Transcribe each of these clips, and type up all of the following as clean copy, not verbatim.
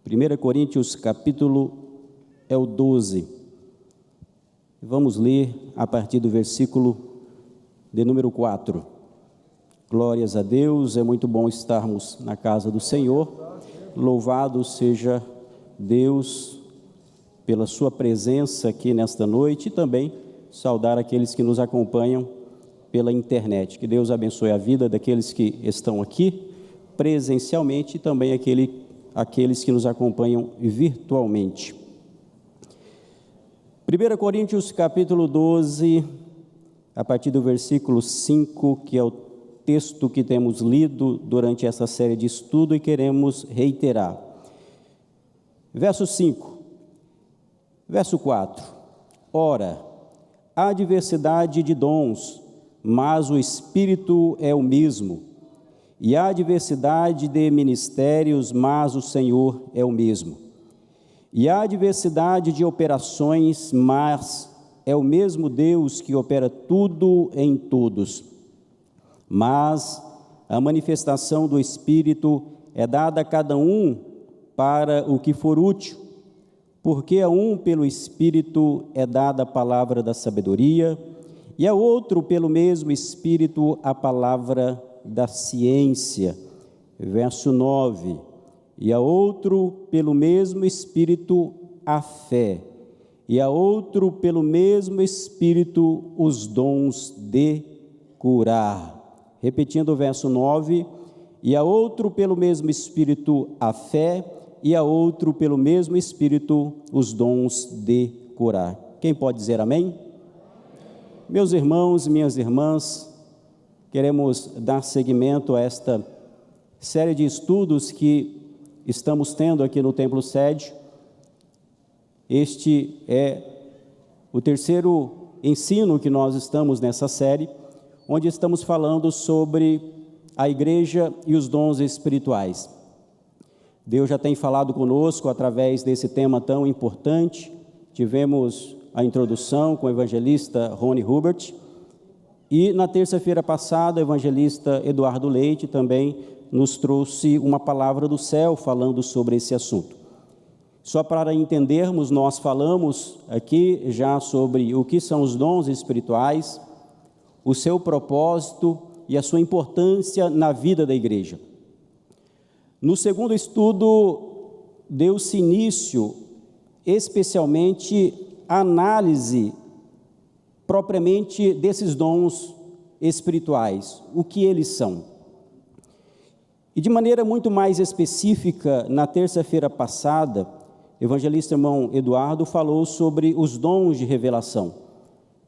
1 Coríntios capítulo é o 12. Vamos ler a partir do versículo de número 4. Glórias a Deus, é muito bom estarmos na casa do Senhor. Louvado seja Deus pela sua presença aqui nesta noite e também saudar aqueles que nos acompanham pela internet. Que Deus abençoe a vida daqueles que estão aqui presencialmente e também aqueles que nos acompanham virtualmente. 1 Coríntios capítulo 12, a partir do versículo 5, que é o texto que temos lido durante essa série de estudo e queremos reiterar. Verso 5, verso 4. Ora, há diversidade de dons, mas o Espírito é o mesmo. E há diversidade de ministérios, mas o Senhor é o mesmo. E há diversidade de operações, mas é o mesmo Deus que opera tudo em todos. Mas a manifestação do Espírito é dada a cada um para o que for útil, porque a um pelo Espírito é dada a palavra da sabedoria, e a outro pelo mesmo Espírito a palavra da ciência. Verso 9. E a outro pelo mesmo Espírito a fé, e a outro pelo mesmo Espírito os dons de curar. Repetindo o verso 9. E a outro pelo mesmo Espírito a fé, e a outro pelo mesmo Espírito os dons de curar. Quem pode dizer amém? Meus irmãos e minhas irmãs, queremos dar seguimento a esta série de estudos que estamos tendo aqui no Templo Sede. Este é o terceiro ensino que nós estamos nessa série, onde estamos falando sobre a igreja e os dons espirituais. Deus já tem falado conosco através desse tema tão importante. Tivemos a introdução com o evangelista Rony Hubert, e na terça-feira passada o evangelista Eduardo Leite também nos trouxe uma palavra do céu falando sobre esse assunto. Só para entendermos, nós falamos aqui já sobre o que são os dons espirituais, o seu propósito e a sua importância na vida da igreja. No segundo estudo, deu-se início especialmente à análise propriamente desses dons espirituais, o que eles são. E de maneira muito mais específica, na terça-feira passada, o evangelista irmão Eduardo falou sobre os dons de revelação.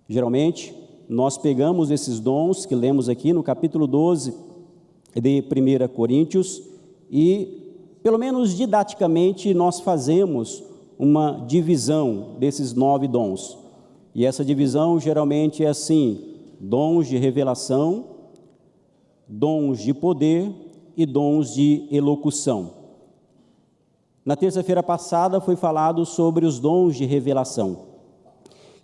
Geralmente, nós pegamos esses dons que lemos aqui no capítulo 12 de 1 Coríntios e, pelo menos didaticamente, nós fazemos uma divisão desses 9 dons. E essa divisão geralmente é assim: dons de revelação, dons de poder e dons de elocução. Na terça-feira passada foi falado sobre os dons de revelação.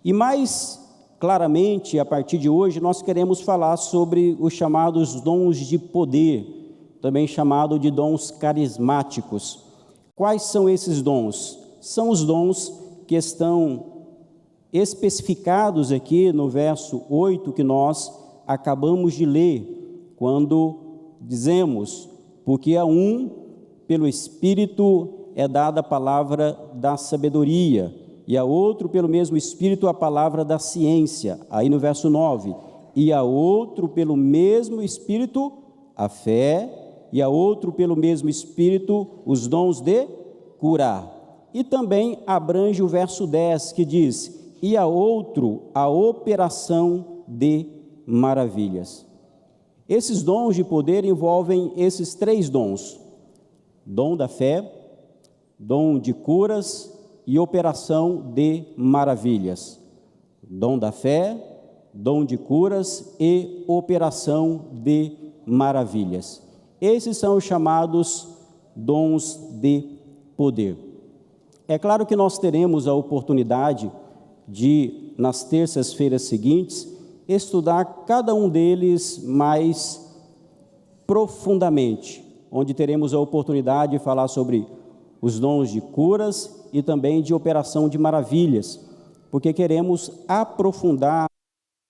E mais claramente, a partir de hoje, nós queremos falar sobre os chamados dons de poder, também chamado de dons carismáticos. Quais são esses dons? São os dons que estão especificados aqui no verso 8 que nós acabamos de ler, quando dizemos: porque a um pelo Espírito é dada a palavra da sabedoria, e a outro pelo mesmo Espírito a palavra da ciência. Aí no verso 9, e a outro pelo mesmo Espírito a fé, e a outro pelo mesmo Espírito os dons de curar. E também abrange o verso 10 que diz: e a outro a operação de maravilhas. Esses dons de poder envolvem esses 3 dons: dom da fé, dom de curas e operação de maravilhas. Dom da fé, dom de curas e operação de maravilhas. Esses são os chamados dons de poder. É claro que nós teremos a oportunidade de, nas terças-feiras seguintes, estudar cada um deles mais profundamente, onde teremos a oportunidade de falar sobre os dons de curas e também de operação de maravilhas, porque queremos aprofundar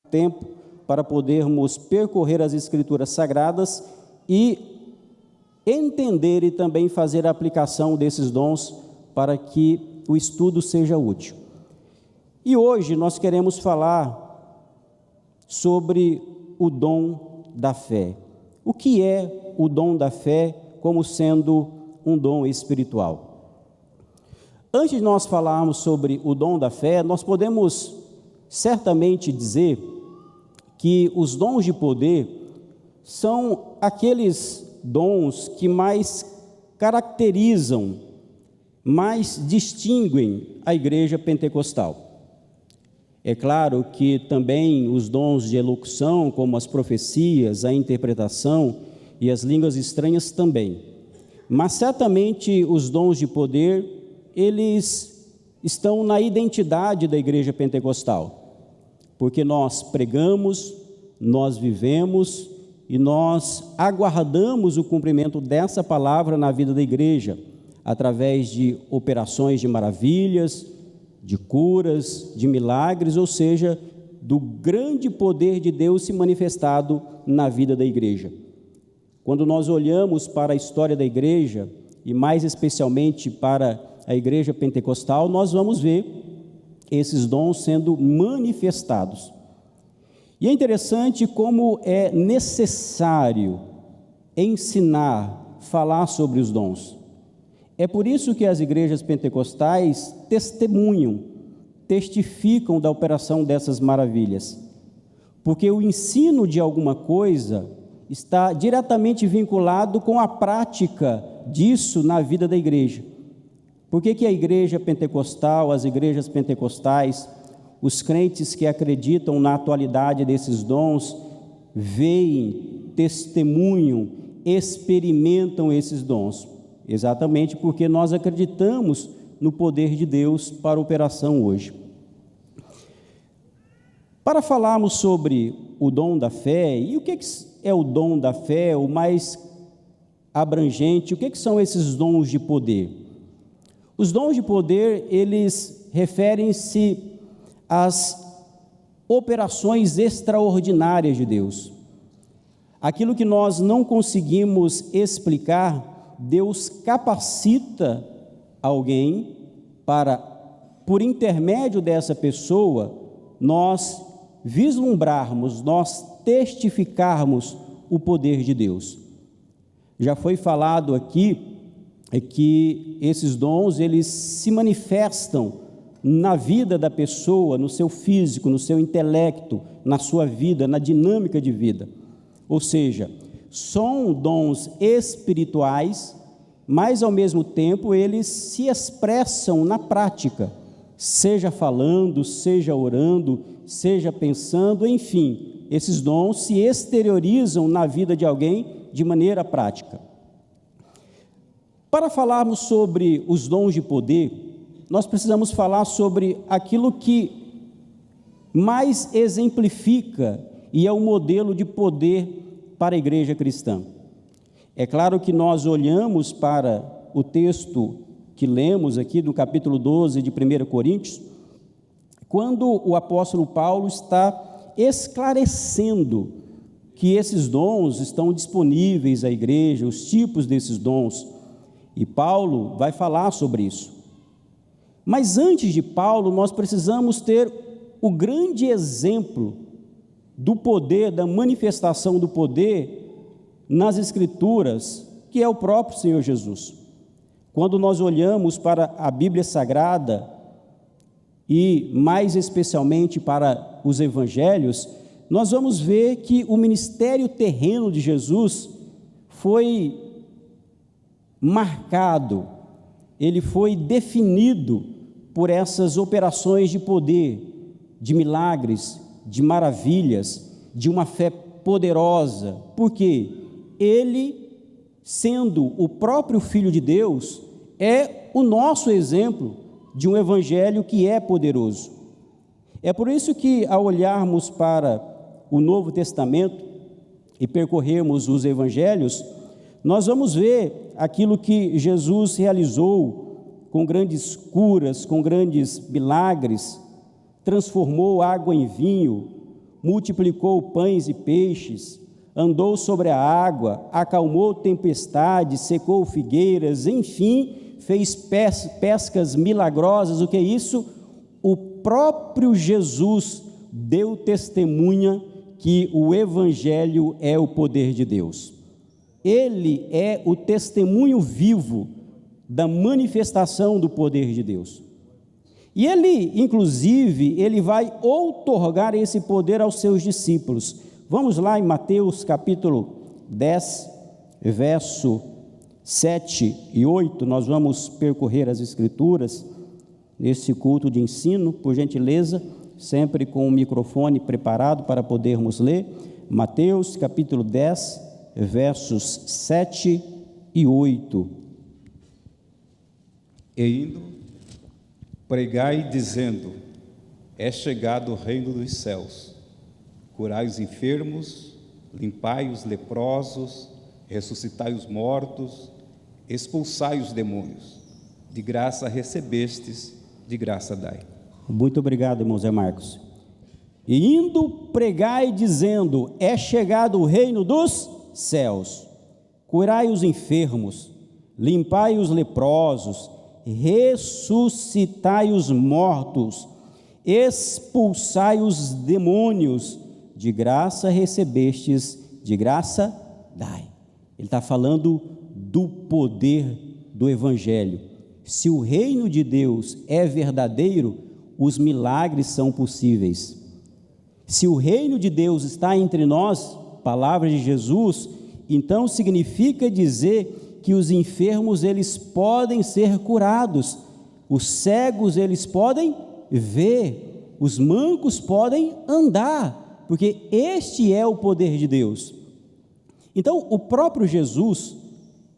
o tempo para podermos percorrer as Escrituras Sagradas e entender e também fazer a aplicação desses dons para que o estudo seja útil. E hoje nós queremos falar sobre o dom da fé. O que é o dom da fé como sendo um dom espiritual? Antes de nós falarmos sobre o dom da fé, nós podemos certamente dizer que os dons de poder são aqueles dons que mais caracterizam, mais distinguem a igreja pentecostal. É claro que também os dons de elocução, como as profecias, a interpretação e as línguas estranhas também. Mas certamente os dons de poder, eles estão na identidade da igreja pentecostal, porque nós pregamos, nós vivemos e nós aguardamos o cumprimento dessa palavra na vida da igreja, através de operações de maravilhas, de curas, de milagres, ou seja, do grande poder de Deus se manifestado na vida da igreja. Quando nós olhamos para a história da igreja, e mais especialmente para a igreja pentecostal, nós vamos ver esses dons sendo manifestados. E é interessante como é necessário ensinar, falar sobre os dons. É por isso que as igrejas pentecostais testemunham, testificam da operação dessas maravilhas, porque o ensino de alguma coisa está diretamente vinculado com a prática disso na vida da igreja. Por que a igreja pentecostal, as igrejas pentecostais, os crentes que acreditam na atualidade desses dons, veem, testemunham, experimentam esses dons? Exatamente porque nós acreditamos no poder de Deus para a operação hoje. Para falarmos sobre o dom da fé, e o que é o dom da fé, o mais abrangente, o que são esses dons de poder? Os dons de poder, eles referem-se às operações extraordinárias de Deus. Aquilo que nós não conseguimos explicar, Deus capacita alguém para, por intermédio dessa pessoa, nós vislumbrarmos, nós testificarmos o poder de Deus. Já foi falado aqui que esses dons, eles se manifestam na vida da pessoa, no seu físico, no seu intelecto, na sua vida, na dinâmica de vida. Ou seja, são dons espirituais, mas ao mesmo tempo eles se expressam na prática, seja falando, seja orando, seja pensando, enfim, esses dons se exteriorizam na vida de alguém de maneira prática. Para falarmos sobre os dons de poder, nós precisamos falar sobre aquilo que mais exemplifica e é o modelo de poder para a igreja cristã. É claro que nós olhamos para o texto que lemos aqui no capítulo 12 de 1 Coríntios, quando o apóstolo Paulo está esclarecendo que esses dons estão disponíveis à igreja, os tipos desses dons, e Paulo vai falar sobre isso. Mas antes de Paulo, nós precisamos ter o grande exemplo do poder, da manifestação do poder nas Escrituras, que é o próprio Senhor Jesus. Quando nós olhamos para a Bíblia Sagrada, e mais especialmente para os Evangelhos, nós vamos ver que o ministério terreno de Jesus foi marcado, ele foi definido por essas operações de poder, de milagres, de maravilhas, de uma fé poderosa, porque ele, sendo o próprio Filho de Deus, é o nosso exemplo de um evangelho que é poderoso. É por isso que, ao olharmos para o Novo Testamento e percorrermos os evangelhos, nós vamos ver aquilo que Jesus realizou com grandes curas, com grandes milagres, transformou água em vinho, multiplicou pães e peixes, andou sobre a água, acalmou tempestades, secou figueiras, enfim, fez pescas milagrosas. O que é isso? O próprio Jesus deu testemunha que o Evangelho é o poder de Deus. Ele é o testemunho vivo da manifestação do poder de Deus. E ele, inclusive, ele vai outorgar esse poder aos seus discípulos. Vamos lá em Mateus capítulo 10, verso 7 e 8, nós vamos percorrer as Escrituras nesse culto de ensino, por gentileza, sempre com o microfone preparado para podermos ler. Mateus capítulo 10, versos 7 e 8. E indo, pregai dizendo: é chegado o reino dos céus. Curai os enfermos, limpai os leprosos, ressuscitai os mortos, expulsai os demônios. De graça recebestes, de graça dai. Muito obrigado, irmão Zé Marcos. E indo, pregai dizendo: é chegado o reino dos céus. Curai os enfermos, limpai os leprosos, ressuscitai os mortos, expulsai os demônios. De graça recebestes, de graça dai. Ele está falando do poder do Evangelho. Se o reino de Deus é verdadeiro, os milagres são possíveis. Se o reino de Deus está entre nós, palavra de Jesus, então significa dizer que os enfermos eles podem ser curados, os cegos eles podem ver, os mancos podem andar, porque este é o poder de Deus. Então, o próprio Jesus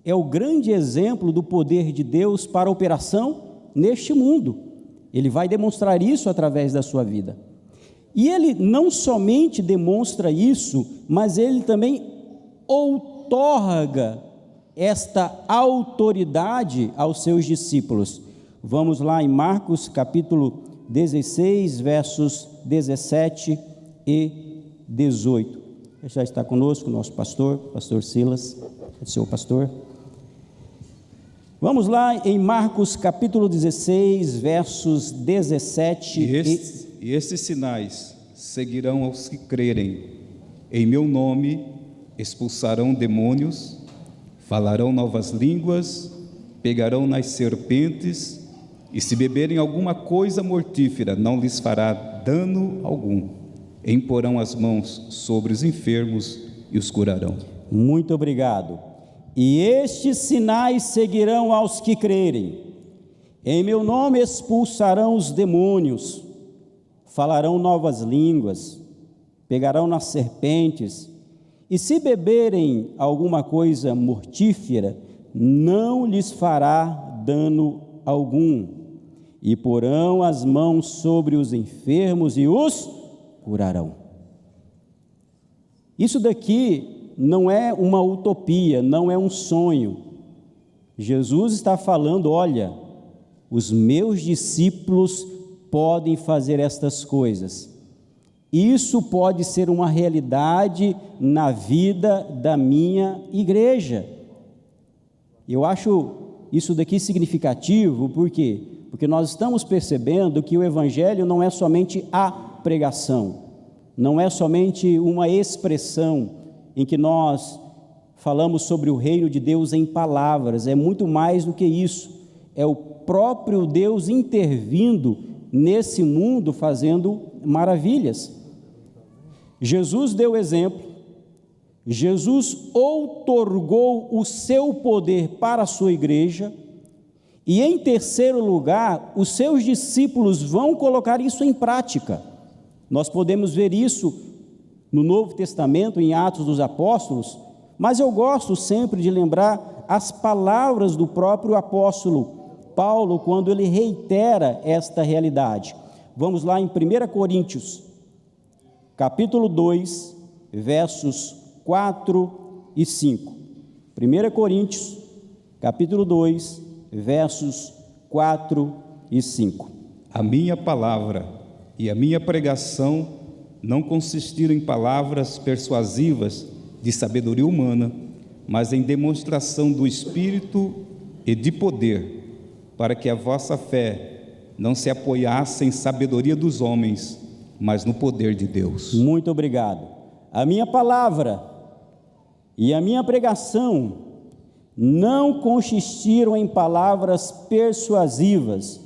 é o grande exemplo do poder de Deus para a operação neste mundo. Ele vai demonstrar isso através da sua vida. E ele não somente demonstra isso, mas ele também outorga esta autoridade aos seus discípulos. Vamos lá em Marcos capítulo 16, versos 17 e 18. Já está conosco o nosso pastor Silas, seu pastor. Vamos lá em Marcos capítulo 16, versos 17 e estes sinais seguirão aos que crerem. Em meu nome expulsarão demônios, falarão novas línguas, pegarão nas serpentes, e se beberem alguma coisa mortífera, não lhes fará dano algum. Imporão as mãos sobre os enfermos e os curarão. Muito obrigado. E estes sinais seguirão aos que crerem. Em meu nome expulsarão os demônios, falarão novas línguas, pegarão nas serpentes, e se beberem alguma coisa mortífera, não lhes fará dano algum. E porão as mãos sobre os enfermos e os curarão. Isso daqui não é uma utopia, não é um sonho. Jesus está falando: olha, os meus discípulos podem fazer estas coisas. Isso pode ser uma realidade na vida da minha igreja. Eu acho isso daqui significativo, por quê? Porque nós estamos percebendo que o Evangelho não é somente a pregação, não é somente uma expressão em que nós falamos sobre o reino de Deus em palavras, é muito mais do que isso, é o próprio Deus intervindo nesse mundo, fazendo maravilhas. Jesus deu exemplo, Jesus outorgou o seu poder para a sua igreja, e em terceiro lugar, os seus discípulos vão colocar isso em prática. Nós podemos ver isso no Novo Testamento, em Atos dos Apóstolos, mas eu gosto sempre de lembrar as palavras do próprio apóstolo Paulo, quando ele reitera esta realidade. Vamos lá em 1 Coríntios, capítulo 2, versos 4 e 5. 1 Coríntios, capítulo 2, versos 4 e 5. A minha palavra e a minha pregação não consistiram em palavras persuasivas de sabedoria humana, mas em demonstração do Espírito e de poder, para que a vossa fé não se apoiasse em sabedoria dos homens, mas no poder de Deus. Muito obrigado. A minha palavra e a minha pregação não consistiram em palavras persuasivas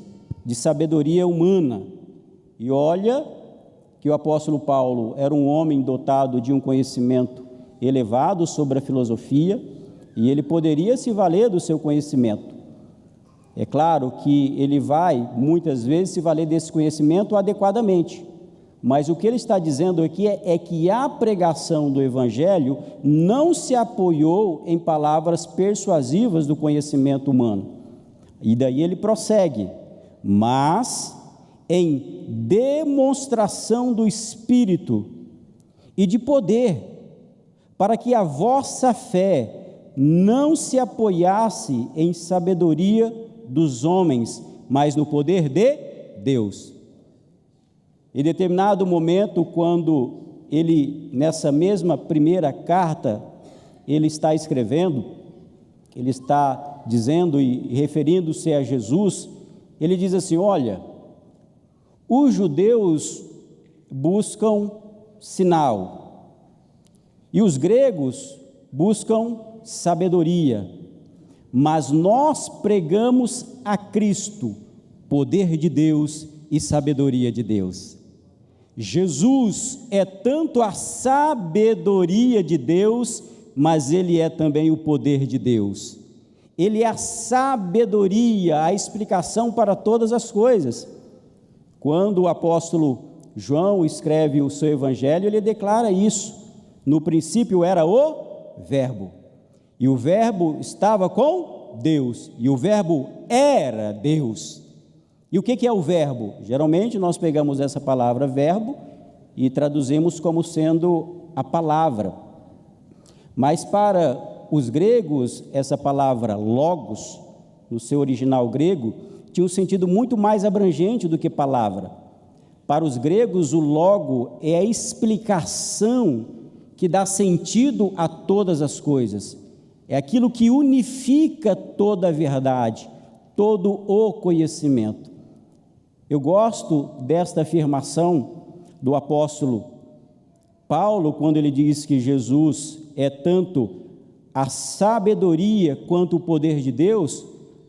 de sabedoria humana. E olha que o apóstolo Paulo era um homem dotado de um conhecimento elevado sobre a filosofia, e ele poderia se valer do seu conhecimento. É claro que ele vai, muitas vezes, se valer desse conhecimento adequadamente, mas o que ele está dizendo aqui é que a pregação do Evangelho não se apoiou em palavras persuasivas do conhecimento humano. E daí ele prossegue, mas em demonstração do Espírito e de poder, para que a vossa fé não se apoiasse em sabedoria dos homens, mas no poder de Deus. Em determinado momento, quando ele, nessa mesma primeira carta, ele está escrevendo, ele está dizendo e referindo-se a Jesus, ele diz assim: olha, os judeus buscam sinal, e os gregos buscam sabedoria, mas nós pregamos a Cristo, poder de Deus e sabedoria de Deus. Jesus é tanto a sabedoria de Deus, mas Ele é também o poder de Deus. Ele é a sabedoria, a explicação para todas as coisas. Quando o apóstolo João escreve o seu evangelho, ele declara isso: no princípio era o Verbo, e o Verbo estava com Deus, e o Verbo era Deus. E o que é o verbo? Geralmente nós pegamos essa palavra verbo e traduzimos como sendo a palavra. Mas para os gregos, essa palavra logos, no seu original grego, tinha um sentido muito mais abrangente do que palavra. Para os gregos, o logo é a explicação que dá sentido a todas as coisas. É aquilo que unifica toda a verdade, todo o conhecimento. Eu gosto desta afirmação do apóstolo Paulo, quando ele diz que Jesus é tanto a sabedoria quanto o poder de Deus,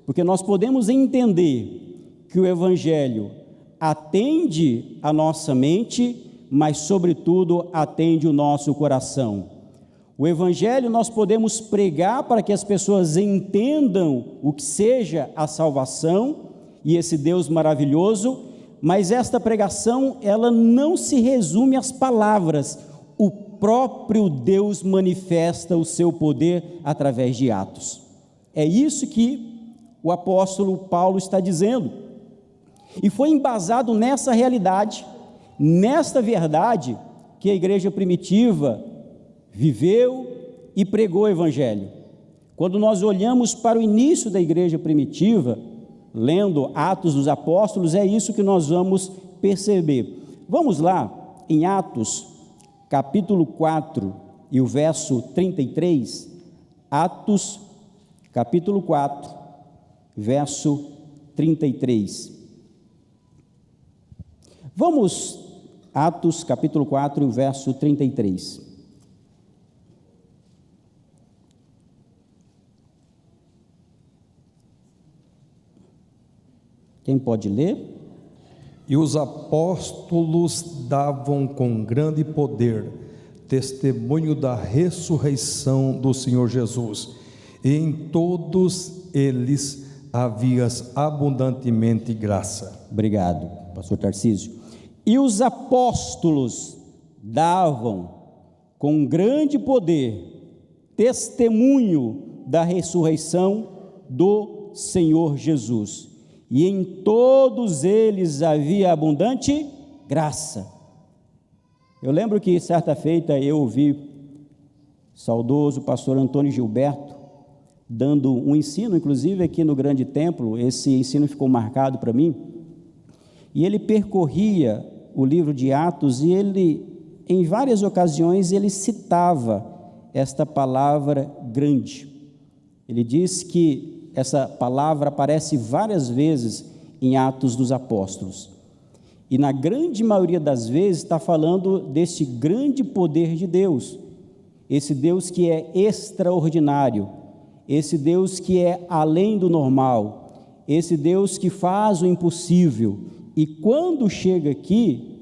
porque nós podemos entender que o Evangelho atende a nossa mente, mas, sobretudo, atende o nosso coração. O Evangelho nós podemos pregar para que as pessoas entendam o que seja a salvação e esse Deus maravilhoso, mas esta pregação, ela não se resume às palavras. O próprio Deus manifesta o seu poder através de atos. É isso que o apóstolo Paulo está dizendo. E foi embasado nessa realidade, nesta verdade, que a igreja primitiva viveu e pregou o Evangelho. Quando nós olhamos para o início da igreja primitiva, lendo Atos dos Apóstolos, é isso que nós vamos perceber. Vamos lá, em Atos, capítulo 4, e o verso 33, Atos, capítulo 4, verso 33. Vamos, Atos, capítulo 4, verso 33. Quem pode ler? E os apóstolos davam com grande poder testemunho da ressurreição do Senhor Jesus, e em todos eles havia abundantemente graça. Obrigado, pastor Tarcísio. E os apóstolos davam com grande poder testemunho da ressurreição do Senhor Jesus, e em todos eles havia abundante graça. Eu lembro que certa feita eu ouvi saudoso pastor Antônio Gilberto dando um ensino, inclusive aqui no grande templo, esse ensino ficou marcado para mim, e ele percorria o livro de Atos, e ele, em várias ocasiões, ele citava esta palavra grande. Ele diz que essa palavra aparece várias vezes em Atos dos Apóstolos, e na grande maioria das vezes está falando deste grande poder de Deus, esse Deus que é extraordinário, esse Deus que é além do normal, esse Deus que faz o impossível. E quando chega aqui,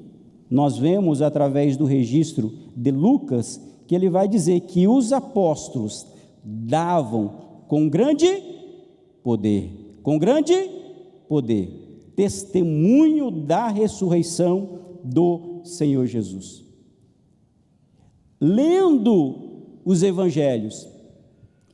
nós vemos através do registro de Lucas, que ele vai dizer que os apóstolos davam com grande poder, testemunho da ressurreição do Senhor Jesus. Lendo os evangelhos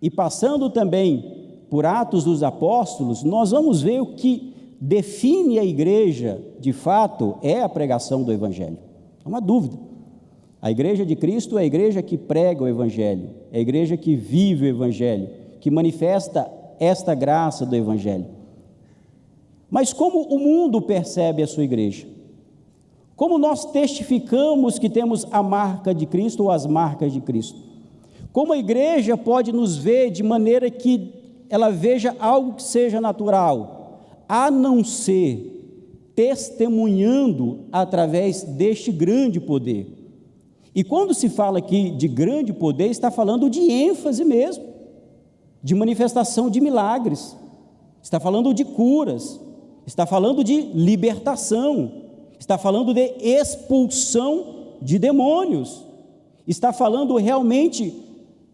e passando também por Atos dos Apóstolos, nós vamos ver o que define a igreja, de fato, é a pregação do evangelho. Não há dúvida. A igreja de Cristo é a igreja que prega o evangelho, é a igreja que vive o evangelho, que manifesta esta graça do evangelho. Mas como o mundo percebe a sua igreja? Como nós testificamos que temos a marca de Cristo ou as marcas de Cristo? Como a igreja pode nos ver de maneira que ela veja algo que seja natural, a não ser testemunhando através deste grande poder? E quando se fala aqui de grande poder, está falando de ênfase mesmo, de manifestação de milagres, está falando de curas, está falando de libertação, está falando de expulsão de demônios, está falando realmente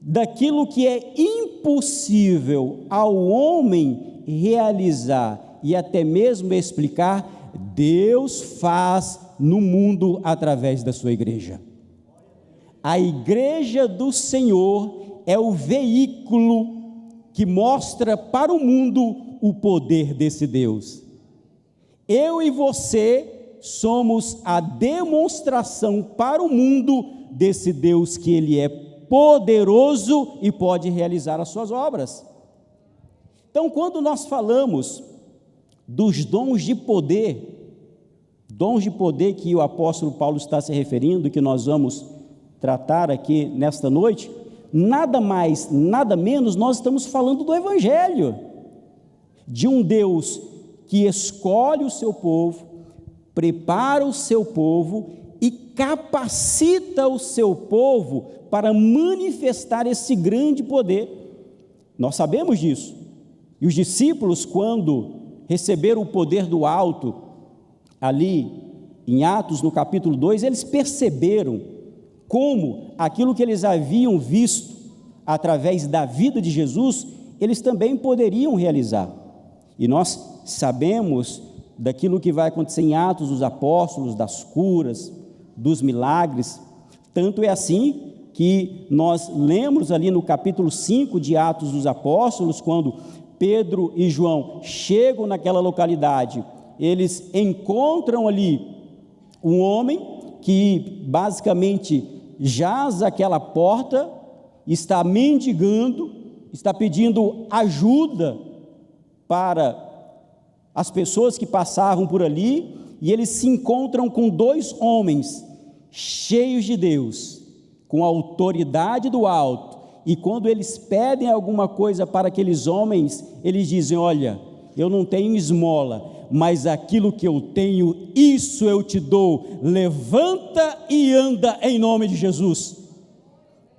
daquilo que é impossível ao homem realizar e até mesmo explicar, Deus faz no mundo através da sua igreja. A igreja do Senhor é o veículo que mostra para o mundo o poder desse Deus. Eu e você somos a demonstração para o mundo desse Deus, que Ele é poderoso e pode realizar as suas obras. Então, quando nós falamos dos dons de poder que o apóstolo Paulo está se referindo, que nós vamos tratar aqui nesta noite, nada mais, nada menos, nós estamos falando do Evangelho, de um Deus que escolhe o seu povo, prepara o seu povo e capacita o seu povo para manifestar esse grande poder. Nós sabemos disso. E os discípulos, quando receberam o poder do alto, ali em Atos, no capítulo 2, eles perceberam como aquilo que eles haviam visto através da vida de Jesus, eles também poderiam realizar. E nós sabemos daquilo que vai acontecer em Atos dos Apóstolos, das curas, dos milagres. Tanto é assim que nós lemos ali no capítulo 5 de Atos dos Apóstolos, quando Pedro e João chegam naquela localidade, eles encontram ali um homem que basicamente jaz àquela porta, está mendigando, está pedindo ajuda para as pessoas que passavam por ali, e eles se encontram com dois homens cheios de Deus, com a autoridade do alto, e quando eles pedem alguma coisa para aqueles homens, eles dizem: olha, eu não tenho esmola, mas aquilo que eu tenho, isso eu te dou, levanta e anda em nome de Jesus.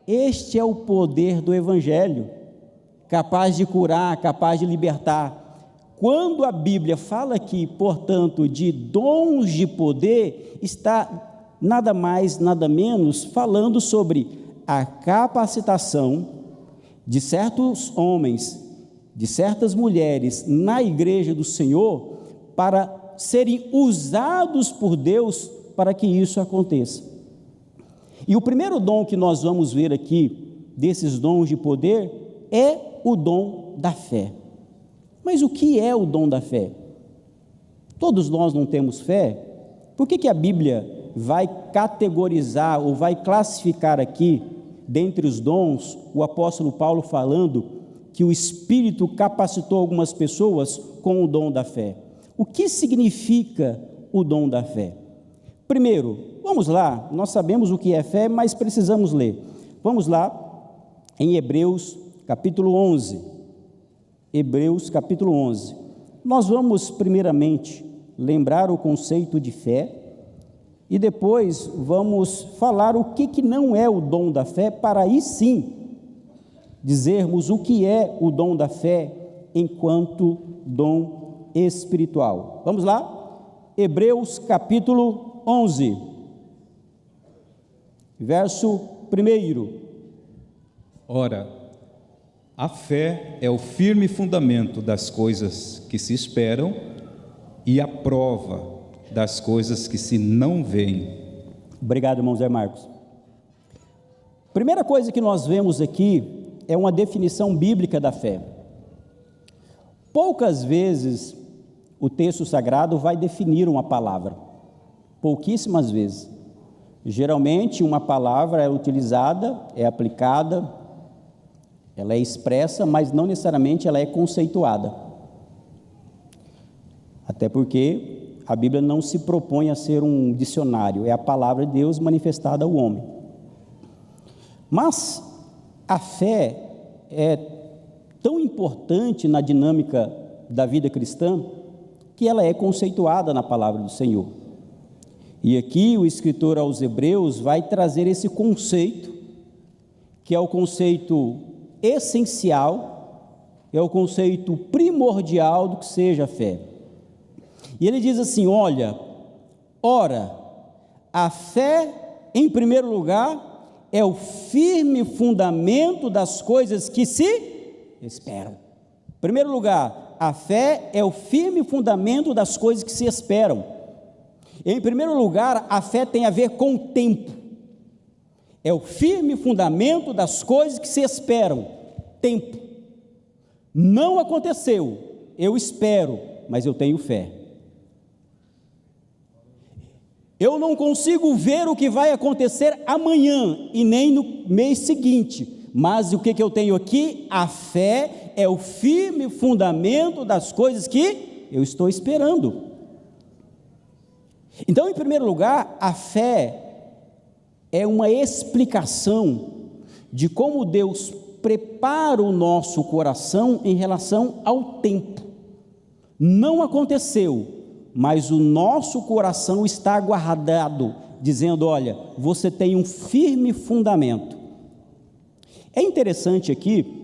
Este é o poder do Evangelho, capaz de curar, capaz de libertar. Quando a Bíblia fala aqui, portanto, de dons de poder, está nada mais, nada menos falando sobre a capacitação de certos homens, de certas mulheres na igreja do Senhor, para serem usados por Deus para que isso aconteça. E o primeiro dom que nós vamos ver aqui, desses dons de poder, é o dom da fé. Mas o que é o dom da fé? Todos nós não temos fé. Por que a Bíblia vai categorizar ou vai classificar aqui, dentre os dons, o apóstolo Paulo falando que o Espírito capacitou algumas pessoas com o dom da fé. O que significa o dom da fé? Primeiro, vamos lá, nós sabemos o que é fé, mas precisamos ler. Vamos lá, em Hebreus capítulo 11. Hebreus capítulo 11. Nós vamos primeiramente lembrar o conceito de fé e depois vamos falar o que não é o dom da fé, para aí sim dizermos o que é o dom da fé enquanto dom espiritual. Vamos lá? Hebreus capítulo 11, verso 1. Ora, a fé é o firme fundamento das coisas que se esperam e a prova das coisas que se não veem. Obrigado, irmão Zé Marcos. Primeira coisa que nós vemos aqui é uma definição bíblica da fé. Poucas vezes o texto sagrado vai definir uma palavra, pouquíssimas vezes. Geralmente uma palavra é utilizada, é aplicada, ela é expressa, mas não necessariamente ela é conceituada. Até porque a Bíblia não se propõe a ser um dicionário, é a palavra de Deus manifestada ao homem. Mas a fé é tão importante na dinâmica da vida cristã que ela é conceituada na palavra do Senhor. E aqui o escritor aos Hebreus vai trazer esse conceito, que é o conceito essencial, é o conceito primordial do que seja a fé. E ele diz assim: olha, ora, a fé, em primeiro lugar, é o firme fundamento das coisas que se esperam. Em primeiro lugar, a fé é o firme fundamento das coisas que se esperam. Em primeiro lugar, a fé tem a ver com o tempo. É o firme fundamento das coisas que se esperam. Tempo. Não aconteceu, eu espero, mas eu tenho fé. Eu não consigo ver o que vai acontecer amanhã e nem no mês seguinte, mas o que eu tenho aqui? A fé é o firme fundamento das coisas que eu estou esperando. Então, em primeiro lugar, a fé é uma explicação de como Deus prepara o nosso coração em relação ao tempo. Não aconteceu, mas o nosso coração está guardado, dizendo: olha, você tem um firme fundamento. É interessante aqui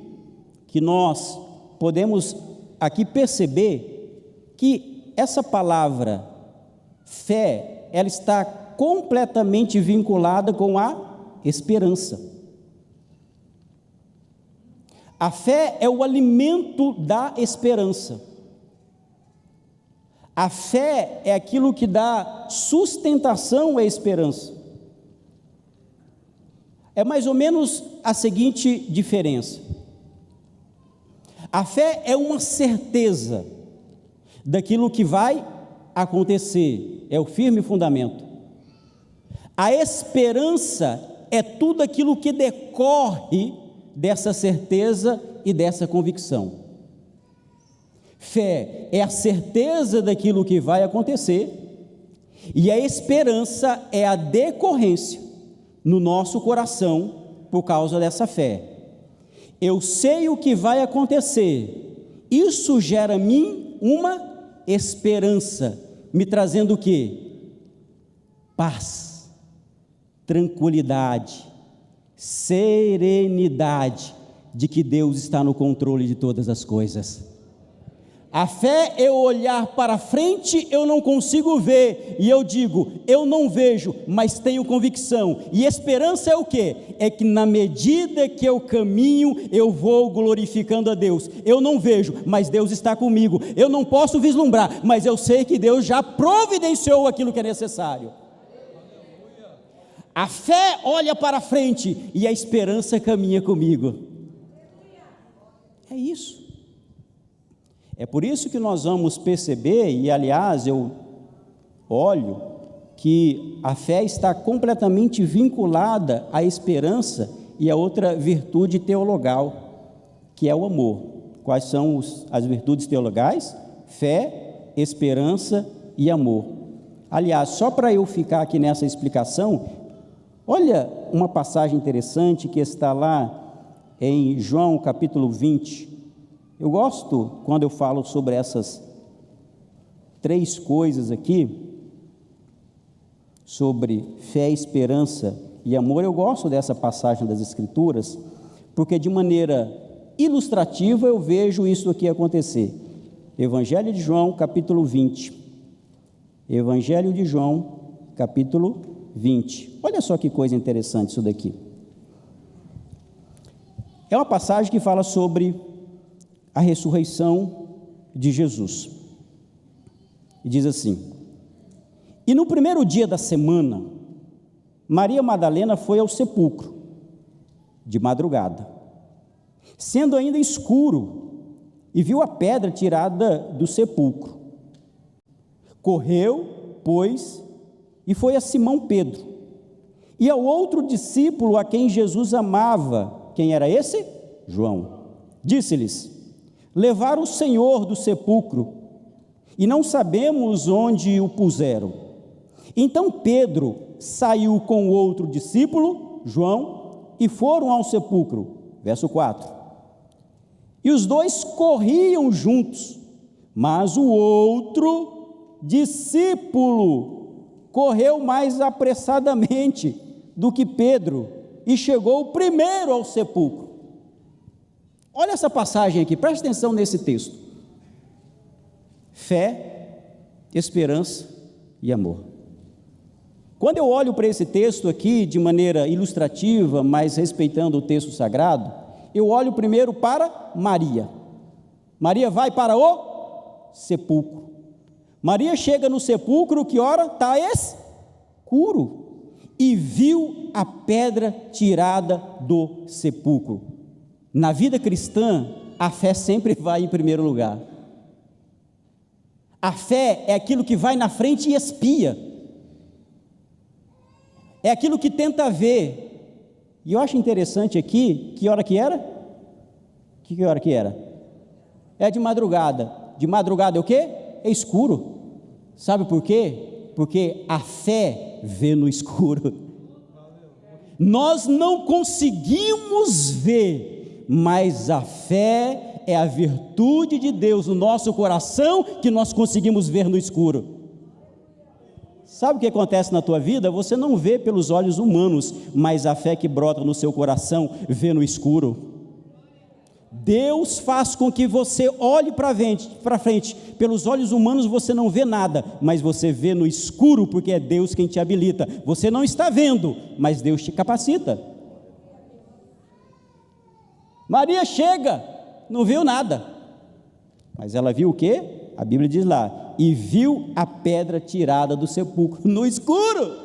que nós podemos aqui perceber que essa palavra fé, ela está completamente vinculada com a esperança. A fé é o alimento da esperança. A fé é aquilo que dá sustentação à esperança. É mais ou menos a seguinte diferença: a fé é uma certeza daquilo que vai acontecer, é o firme fundamento. A esperança é tudo aquilo que decorre dessa certeza e dessa convicção. Fé é a certeza daquilo que vai acontecer, e a esperança é a decorrência no nosso coração por causa dessa fé. Eu sei o que vai acontecer, isso gera em mim uma esperança, me trazendo o quê? Paz, tranquilidade, serenidade de que Deus está no controle de todas as coisas. A fé é olhar para frente, eu não consigo ver, e eu digo, eu não vejo, mas tenho convicção. E esperança é o quê? É que na medida que eu caminho, eu vou glorificando a Deus. Eu não vejo, mas Deus está comigo. Eu não posso vislumbrar, mas eu sei que Deus já providenciou aquilo que é necessário. A fé olha para frente e a esperança caminha comigo. É isso. É por isso que nós vamos perceber, e aliás eu olho, que a fé está completamente vinculada à esperança e a outra virtude teologal, que é o amor. Quais são as virtudes teologais? Fé, esperança e amor. Aliás, só para eu ficar aqui nessa explicação, olha uma passagem interessante que está lá em João capítulo 20. Eu gosto quando eu falo sobre essas três coisas aqui, sobre fé, esperança e amor. Eu gosto dessa passagem das Escrituras, porque de maneira ilustrativa eu vejo isso aqui acontecer. Evangelho de João, capítulo 20. Evangelho de João, capítulo 20. Olha só que coisa interessante isso daqui. É uma passagem que fala sobre a ressurreição de Jesus. E diz assim: e no primeiro dia da semana, Maria Madalena foi ao sepulcro, de madrugada, sendo ainda escuro, e viu a pedra tirada do sepulcro. Correu, pois, e foi a Simão Pedro, e ao outro discípulo a quem Jesus amava. Quem era esse? João. Disse-lhes: levaram o Senhor do sepulcro, e não sabemos onde o puseram. Então Pedro saiu com o outro discípulo, João, e foram ao sepulcro. Verso 4. E os dois corriam juntos, mas o outro discípulo correu mais apressadamente do que Pedro e chegou primeiro ao sepulcro. Olha essa passagem aqui, preste atenção nesse texto. Fé, esperança e amor. Quando eu olho para esse texto aqui de maneira ilustrativa, mas respeitando o texto sagrado, eu olho primeiro para Maria. Maria vai para o sepulcro. Maria chega no sepulcro, que hora? Está escuro. E viu a pedra tirada do sepulcro. Na vida cristã, a fé sempre vai em primeiro lugar. A fé é aquilo que vai na frente e espia. É aquilo que tenta ver. E eu acho interessante aqui, que hora que era? Que hora que era? É de madrugada. De madrugada é o quê? É escuro. Sabe por quê? Porque a fé vê no escuro. Nós não conseguimos ver, mas a fé é a virtude de Deus no nosso coração que nós conseguimos ver no escuro. Sabe o que acontece na tua vida? Você não vê pelos olhos humanos, mas a fé que brota no seu coração vê no escuro. Deus faz com que você olhe para frente, pelos olhos humanos você não vê nada, mas você vê no escuro, porque é Deus quem te habilita. Você não está vendo, mas Deus te capacita. Maria chega, não viu nada, mas ela viu o quê? A Bíblia diz lá: e viu a pedra tirada do sepulcro, no escuro.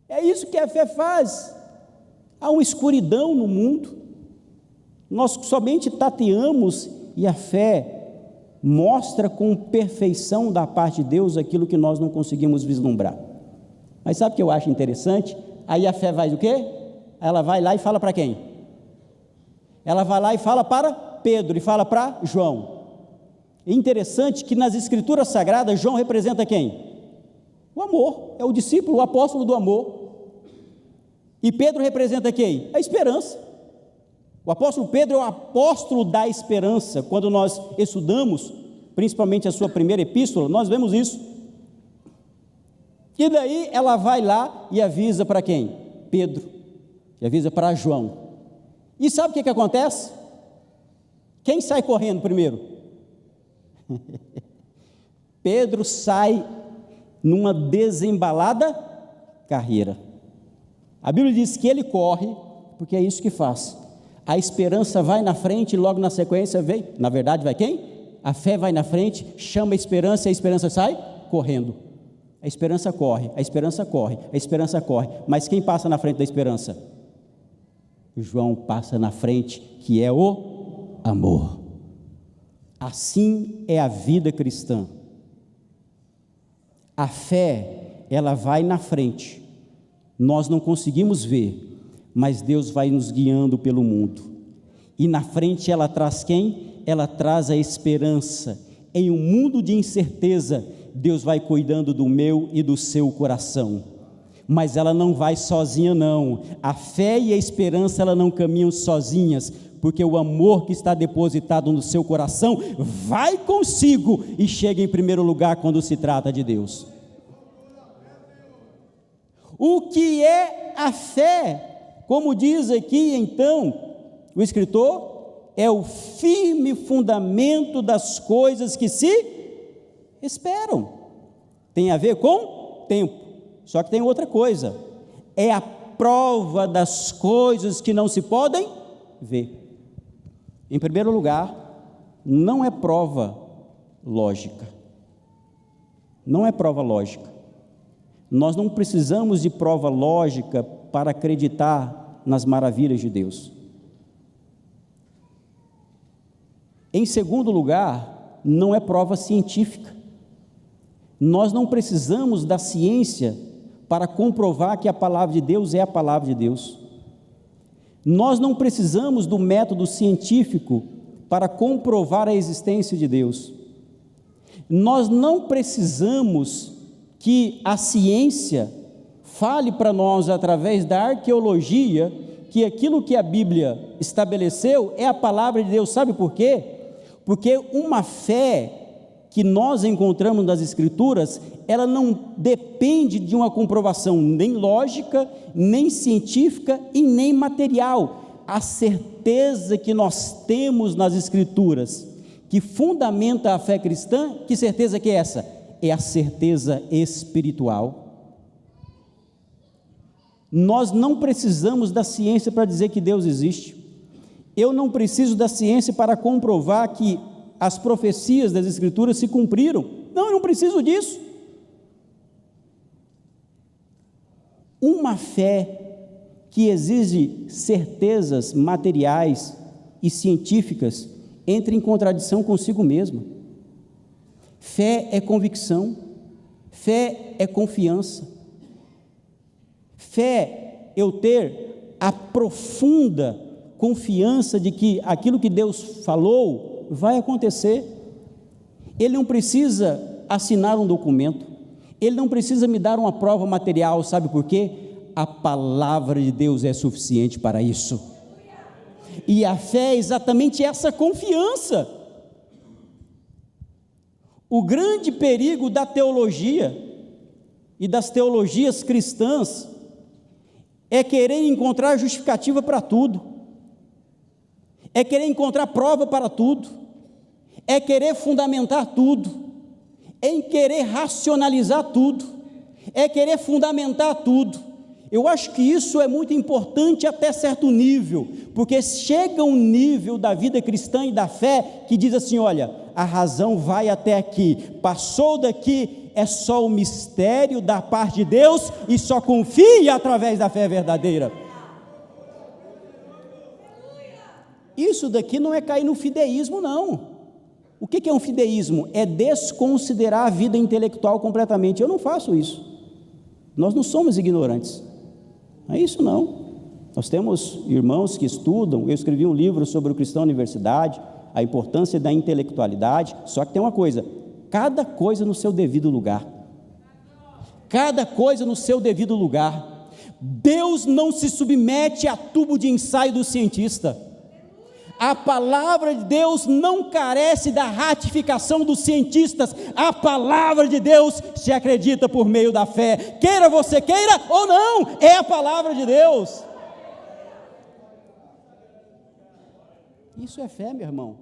É isso que a fé faz. Há uma escuridão no mundo, nós somente tateamos, e a fé mostra com perfeição da parte de Deus aquilo que nós não conseguimos vislumbrar. Mas sabe o que eu acho interessante? Aí a fé vai o quê? Ela vai lá e fala para quem? Ela vai lá e fala para Pedro, e fala para João. É interessante que nas Escrituras Sagradas, João representa quem? O amor, é o discípulo, o apóstolo do amor. E Pedro representa quem? A esperança. O apóstolo Pedro é o apóstolo da esperança. Quando nós estudamos, principalmente a sua primeira epístola, nós vemos isso. E daí ela vai lá e avisa para quem? Pedro. E avisa para João. E sabe o que acontece? Quem sai correndo primeiro? Pedro sai numa desembalada carreira. A Bíblia diz que ele corre, porque é isso que faz. A esperança vai na frente e logo na sequência vem, na verdade vai quem? A fé vai na frente, chama a esperança e a esperança sai correndo. A esperança corre, a esperança corre, a esperança corre. Mas quem passa na frente da esperança? João passa na frente, que é o amor. Assim é a vida cristã. A fé, ela vai na frente. Nós não conseguimos ver, mas Deus vai nos guiando pelo mundo. E na frente ela traz quem? Ela traz a esperança. Em um mundo de incerteza, Deus vai cuidando do meu e do seu coração. Mas ela não vai sozinha não. A fé e a esperança, ela não caminham sozinhas, porque o amor que está depositado no seu coração vai consigo e chega em primeiro lugar quando se trata de Deus. O que é a fé? Como diz aqui então o escritor, é o firme fundamento das coisas que se esperam. Tem a ver com tempo, só que tem outra coisa, é a prova das coisas que não se podem ver. Em primeiro lugar, não é prova lógica. Não é prova lógica. Nós não precisamos de prova lógica para acreditar nas maravilhas de Deus. Em segundo lugar, não é prova científica. Nós não precisamos da ciência para comprovar que a palavra de Deus é a palavra de Deus. Nós não precisamos do método científico para comprovar a existência de Deus. Nós não precisamos que a ciência fale para nós, através da arqueologia, que aquilo que a Bíblia estabeleceu é a palavra de Deus. Sabe por quê? Porque uma fé que nós encontramos nas Escrituras, ela não depende de uma comprovação nem lógica, nem científica e nem material. A certeza que nós temos nas Escrituras, que fundamenta a fé cristã, que certeza que é essa? É a certeza espiritual. Nós não precisamos da ciência para dizer que Deus existe. Eu não preciso da ciência para comprovar que as profecias das Escrituras se cumpriram. Não, eu não preciso disso. Uma fé que exige certezas materiais e científicas entra em contradição consigo mesma. Fé é convicção, fé é confiança. Fé, eu ter a profunda confiança de que aquilo que Deus falou vai acontecer. Ele não precisa assinar um documento, ele não precisa me dar uma prova material, sabe por quê? A palavra de Deus é suficiente para isso. E a fé é exatamente essa confiança. O grande perigo da teologia e das teologias cristãs é querer encontrar justificativa para tudo, é querer encontrar prova para tudo, é querer fundamentar tudo, é querer racionalizar tudo, é querer fundamentar tudo. Eu acho que isso é muito importante até certo nível, porque chega um nível da vida cristã e da fé que diz assim: olha, a razão vai até aqui, passou daqui, é só o mistério da parte de Deus e só confia através da fé verdadeira. Isso daqui não é cair no fideísmo, não. O que é um fideísmo? É desconsiderar a vida intelectual completamente. Eu não faço isso. Nós não somos ignorantes. Não é isso não. Nós temos irmãos que estudam. Eu escrevi um livro sobre o cristão na universidade, a importância da intelectualidade. Só que tem uma coisa: cada coisa no seu devido lugar. Cada coisa no seu devido lugar. Deus não se submete a tubo de ensaio do cientista. A palavra de Deus não carece da ratificação dos cientistas. A palavra de Deus se acredita por meio da fé, queira você queira ou não, é a palavra de Deus. Isso é fé, meu irmão.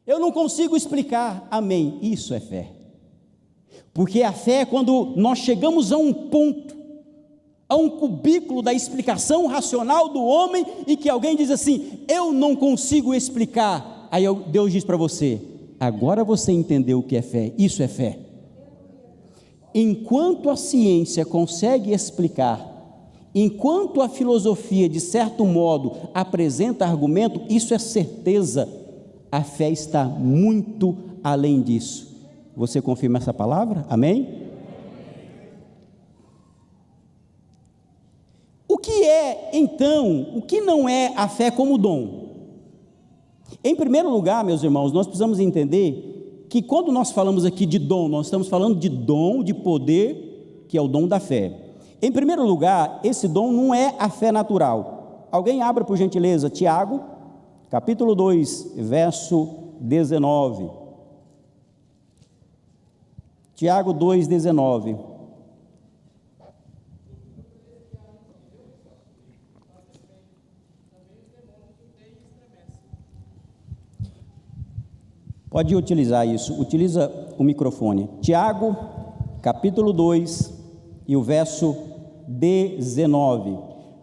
Eu não consigo explicar, amém, isso é fé. Porque a fé é quando nós chegamos a um ponto, a um cubículo da explicação racional do homem, e que alguém diz assim: eu não consigo explicar. Aí Deus diz para você: agora você entendeu o que é fé. Isso é fé. Enquanto a ciência consegue explicar, enquanto a filosofia de certo modo apresenta argumento, isso é certeza. A fé está muito além disso. Você confirma essa palavra? Amém? O que é então, o que não é a fé como dom? Em primeiro lugar, meus irmãos, nós precisamos entender que quando nós falamos aqui de dom, nós estamos falando de dom, de poder, que é o dom da fé. Em primeiro lugar, esse dom não é a fé natural. Alguém abra, por gentileza, Tiago, capítulo 2, verso 19. Tiago 2, 19. Pode utilizar isso, utiliza o microfone. Tiago, capítulo 2, e o verso 19.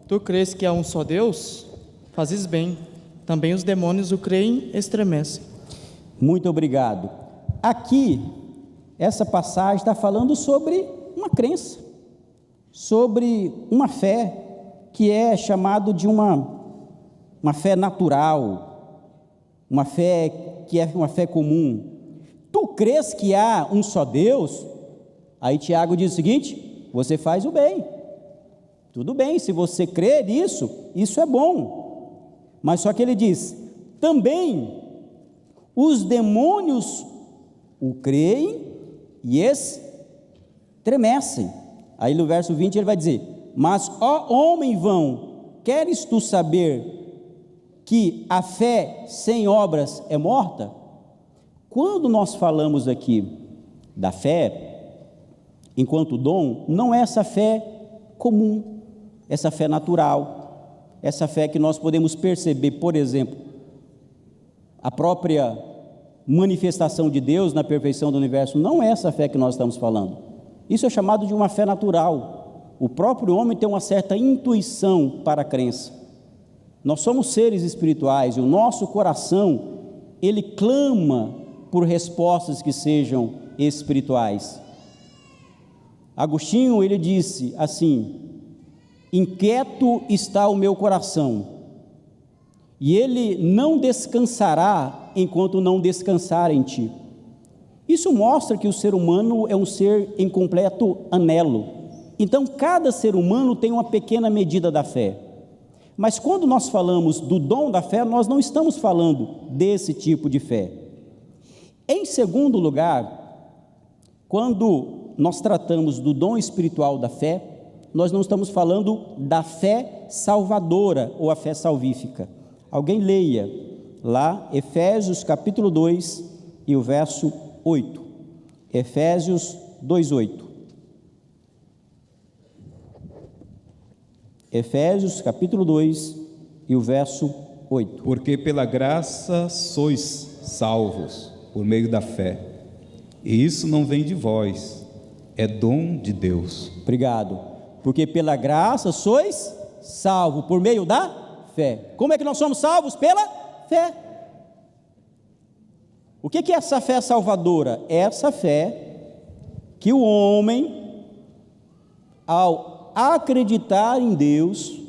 Tu crês que há um só Deus? Fazes bem. Também os demônios o creem e estremecem. Muito obrigado. Aqui, essa passagem está falando sobre uma crença, sobre uma fé, que é chamado de uma fé natural, uma fé que é uma fé comum. Tu crês que há um só Deus? Aí Tiago diz o seguinte: você faz o bem, tudo bem, se você crê nisso, isso é bom. Mas só que ele diz, também os demônios o creem e estremecem. Aí no verso 20 ele vai dizer, mas ó homem vão, queres tu saber que a fé sem obras é morta? Quando nós falamos aqui da fé, enquanto dom, não é essa fé comum, essa fé natural, essa fé que nós podemos perceber, por exemplo, a própria manifestação de Deus na perfeição do universo, não é essa fé que nós estamos falando. Isso é chamado de uma fé natural. O próprio homem tem uma certa intuição para a crença. Nós somos seres espirituais e o nosso coração, ele clama por respostas que sejam espirituais. Agostinho, ele disse assim, inquieto está o meu coração, e ele não descansará enquanto não descansar em ti. Isso mostra que o ser humano é um ser em completo anelo. Então, cada ser humano tem uma pequena medida da fé. Mas quando nós falamos do dom da fé, nós não estamos falando desse tipo de fé. Em segundo lugar, quando nós tratamos do dom espiritual da fé, nós não estamos falando da fé salvadora ou a fé salvífica. Alguém leia lá Efésios capítulo 2 e o verso 8. Efésios 2:8. Efésios capítulo 2 e o verso 8. Porque pela graça sois salvos por meio da fé, e isso não vem de vós, é dom de Deus. Obrigado. Porque pela graça sois salvos por meio da fé. Como é que nós somos salvos? Pela fé. O que é essa fé salvadora? Essa fé que o homem, ao acreditar em Deus,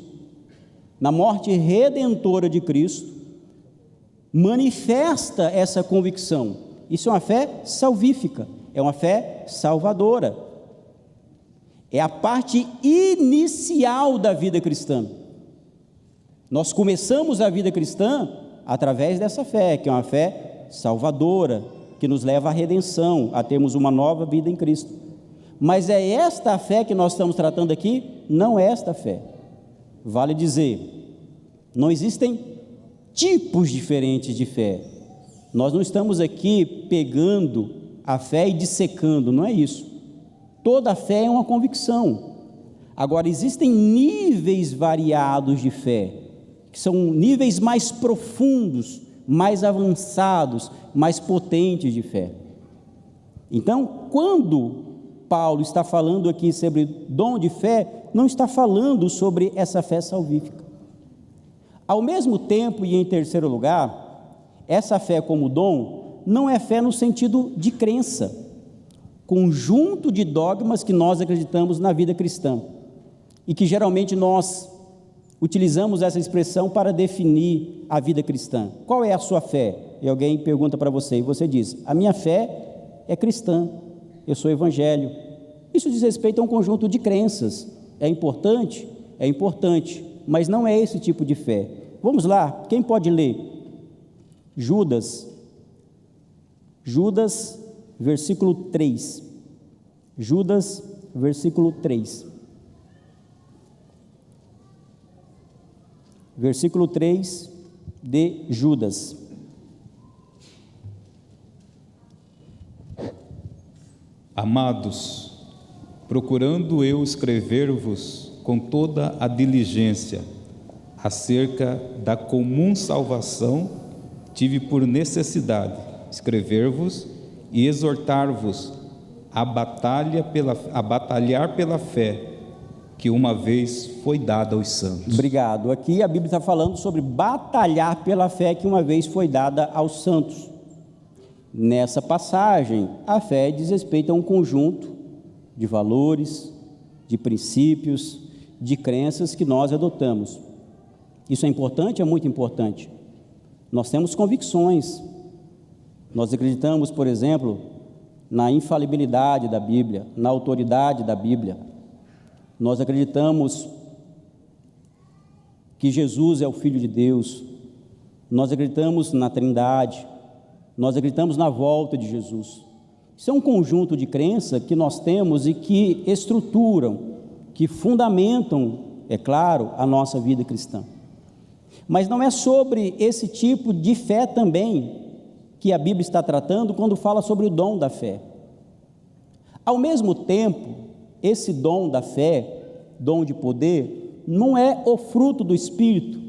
na morte redentora de Cristo, manifesta essa convicção. Isso é uma fé salvífica, é uma fé salvadora. É a parte inicial da vida cristã. Nós começamos a vida cristã através dessa fé, que é uma fé salvadora, que nos leva à redenção, a termos uma nova vida em Cristo. Mas é esta a fé que nós estamos tratando aqui? Não é esta fé. Vale dizer, não existem tipos diferentes de fé. Nós não estamos aqui pegando a fé e dissecando, não é isso. Toda fé é uma convicção. Agora, existem níveis variados de fé, que são níveis mais profundos, mais avançados, mais potentes de fé. Então, quando Paulo está falando aqui sobre dom de fé, não está falando sobre essa fé salvífica. Ao mesmo tempo, e em terceiro lugar, essa fé como dom não é fé no sentido de crença, conjunto de dogmas que nós acreditamos na vida cristã, e que geralmente nós utilizamos essa expressão para definir a vida cristã. Qual é a sua fé? E alguém pergunta para você, e você diz, a minha fé é cristã, eu sou evangélico. Isso diz respeito a um conjunto de crenças. É importante, mas não é esse tipo de fé. Vamos lá, quem pode ler? Judas, versículo 3. Judas, versículo 3. Versículo 3 de Judas. Amados, procurando eu escrever-vos com toda a diligência acerca da comum salvação, tive por necessidade escrever-vos e exortar-vos a batalhar pela fé que uma vez foi dada aos santos. Obrigado. Aqui a Bíblia está falando sobre batalhar pela fé que uma vez foi dada aos santos. Nessa passagem, a fé diz respeito a um conjunto de valores, de princípios, de crenças que nós adotamos. Isso é importante? É muito importante. Nós temos convicções. Nós acreditamos, por exemplo, na infalibilidade da Bíblia, na autoridade da Bíblia. Nós acreditamos que Jesus é o Filho de Deus. Nós acreditamos na Trindade. Nós acreditamos na volta de Jesus. Isso é um conjunto de crenças que nós temos e que estruturam, que fundamentam, é claro, a nossa vida cristã. Mas não é sobre esse tipo de fé também que a Bíblia está tratando quando fala sobre o dom da fé. Ao mesmo tempo, esse dom da fé, dom de poder, não é o fruto do Espírito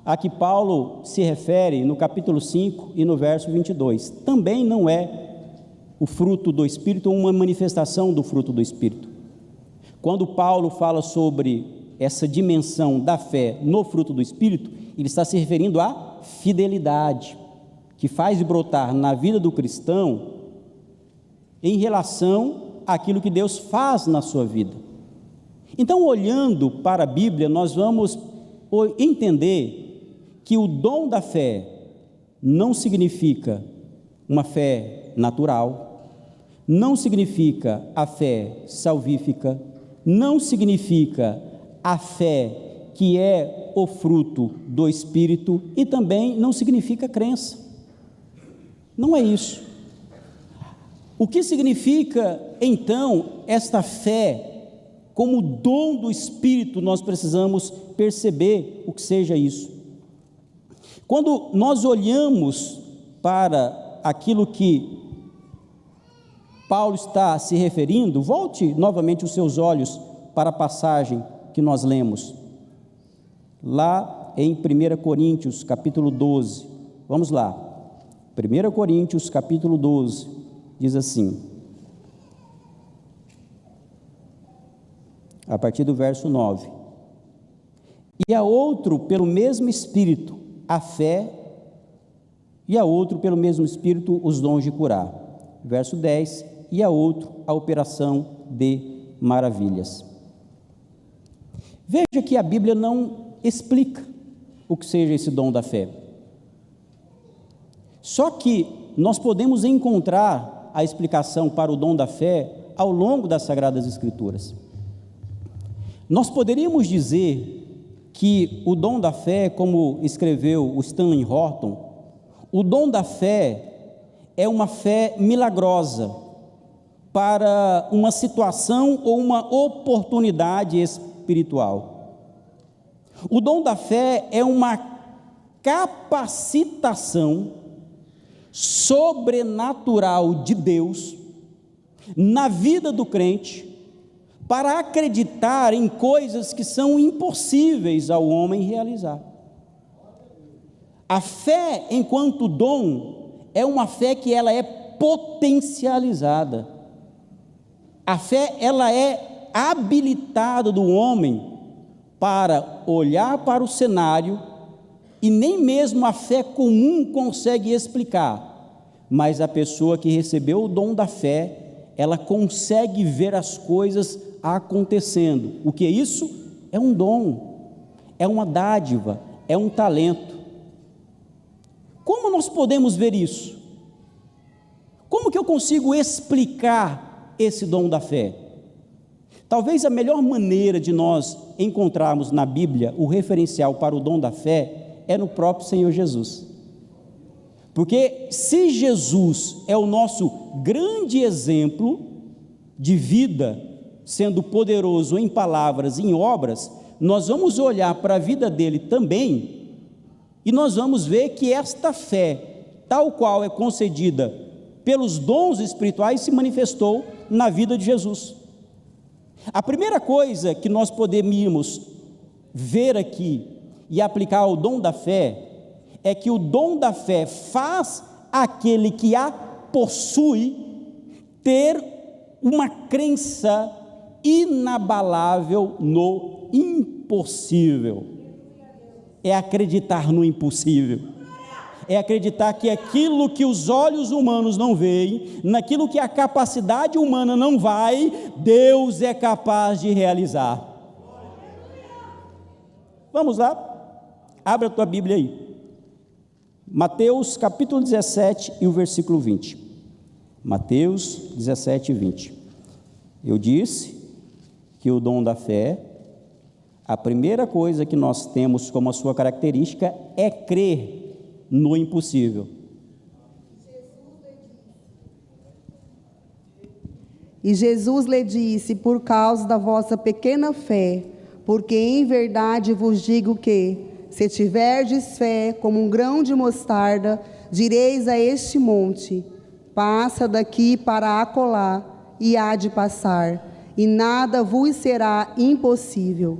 a que Paulo se refere no capítulo 5 e no verso 22. Também não é o fruto do Espírito, uma manifestação do fruto do Espírito. Quando Paulo fala sobre essa dimensão da fé no fruto do Espírito, ele está se referindo à fidelidade, que faz brotar na vida do cristão em relação àquilo que Deus faz na sua vida. Então, olhando para a Bíblia, nós vamos entender que o dom da fé não significa uma fé natural, não significa a fé salvífica, não significa a fé que é o fruto do Espírito e também não significa crença. Não é isso. O que significa, então, esta fé como dom do Espírito? Nós precisamos perceber o que seja isso. Quando nós olhamos para aquilo que Paulo está se referindo, volte novamente os seus olhos para a passagem que nós lemos, lá em 1 Coríntios, capítulo 12, vamos lá, 1 Coríntios, capítulo 12, diz assim, a partir do verso 9, e a outro pelo mesmo Espírito, a fé, e a outro pelo mesmo Espírito os dons de curar. Verso 10, e a outro a operação de maravilhas. Veja que a Bíblia não explica o que seja esse dom da fé. Só que nós podemos encontrar a explicação para o dom da fé ao longo das Sagradas Escrituras. Nós poderíamos dizer que o dom da fé, como escreveu o Stanley Horton, o dom da fé é uma fé milagrosa para uma situação ou uma oportunidade espiritual. O dom da fé é uma capacitação sobrenatural de Deus na vida do crente para acreditar em coisas que são impossíveis ao homem realizar. A fé, enquanto dom, é uma fé que ela é potencializada. A fé, ela é habilitada do homem para olhar para o cenário e nem mesmo a fé comum consegue explicar, mas a pessoa que recebeu o dom da fé, ela consegue ver as coisas acontecendo. O que é isso? É um dom, é uma dádiva, é um talento. Como nós podemos ver isso? Como que eu consigo explicar esse dom da fé? Talvez a melhor maneira de nós encontrarmos na Bíblia o referencial para o dom da fé é no próprio Senhor Jesus. Porque se Jesus é o nosso grande exemplo de vida, sendo poderoso em palavras e em obras, nós vamos olhar para a vida dele também e nós vamos ver que esta fé, tal qual é concedida pelos dons espirituais, se manifestou na vida de Jesus. A primeira coisa que nós podemos ver aqui e aplicar ao dom da fé é que o dom da fé faz aquele que a possui ter uma crença inabalável no impossível. É acreditar no impossível. É acreditar que aquilo que os olhos humanos não veem, naquilo que a capacidade humana não vai, Deus é capaz de realizar. Vamos lá? Abra a tua Bíblia aí. Mateus capítulo 17 e o versículo 20. Mateus 17 e 20. Eu disse que o dom da fé, a primeira coisa que nós temos como a sua característica é crer no impossível. E Jesus lhe disse: por causa da vossa pequena fé, porque em verdade vos digo que, se tiverdes fé como um grão de mostarda, direis a este monte: passa daqui para acolá, e há de passar, e nada vos será impossível.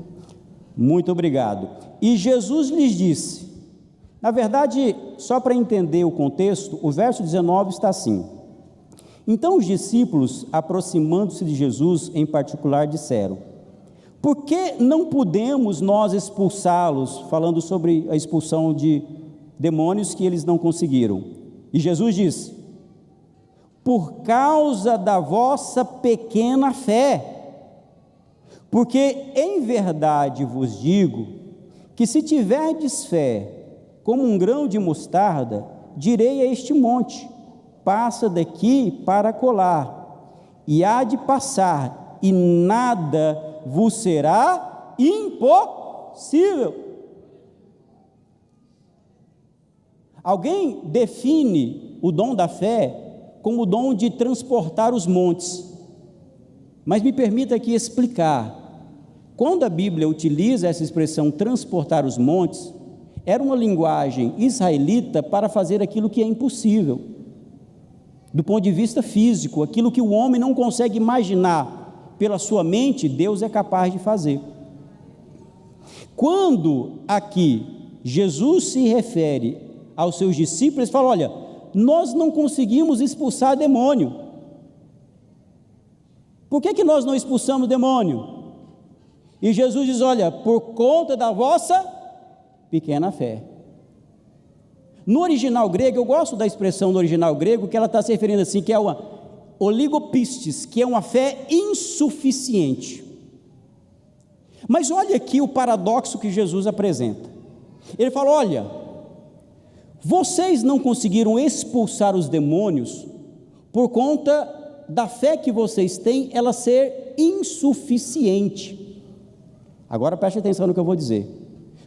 Muito obrigado. E Jesus lhes disse, na verdade, só para entender o contexto, o verso 19 está assim: então os discípulos, aproximando-se de Jesus em particular, disseram: por que não podemos nós expulsá-los? Falando sobre a expulsão de demônios que eles não conseguiram. E Jesus disse: por causa da vossa pequena fé. Porque em verdade vos digo que se tiverdes fé como um grão de mostarda, direi a este monte: passa daqui para acolá, e há de passar, e nada vos será impossível. Alguém define o dom da fé como o dom de transportar os montes, mas me permita aqui explicar. Quando a Bíblia utiliza essa expressão transportar os montes, era uma linguagem israelita para fazer aquilo que é impossível, do ponto de vista físico, aquilo que o homem não consegue imaginar pela sua mente, Deus é capaz de fazer. Quando aqui Jesus se refere aos seus discípulos, ele fala: olha, nós não conseguimos expulsar demônio. Por que nós não expulsamos demônio? E Jesus diz: olha, por conta da vossa pequena fé. No original grego, eu gosto da expressão no original grego, que ela está se referindo assim, que é uma oligopistes, que é uma fé insuficiente. Mas olha aqui o paradoxo que Jesus apresenta. Ele fala: olha, vocês não conseguiram expulsar os demônios por conta da fé que vocês têm, ela ser insuficiente. Agora preste atenção no que eu vou dizer.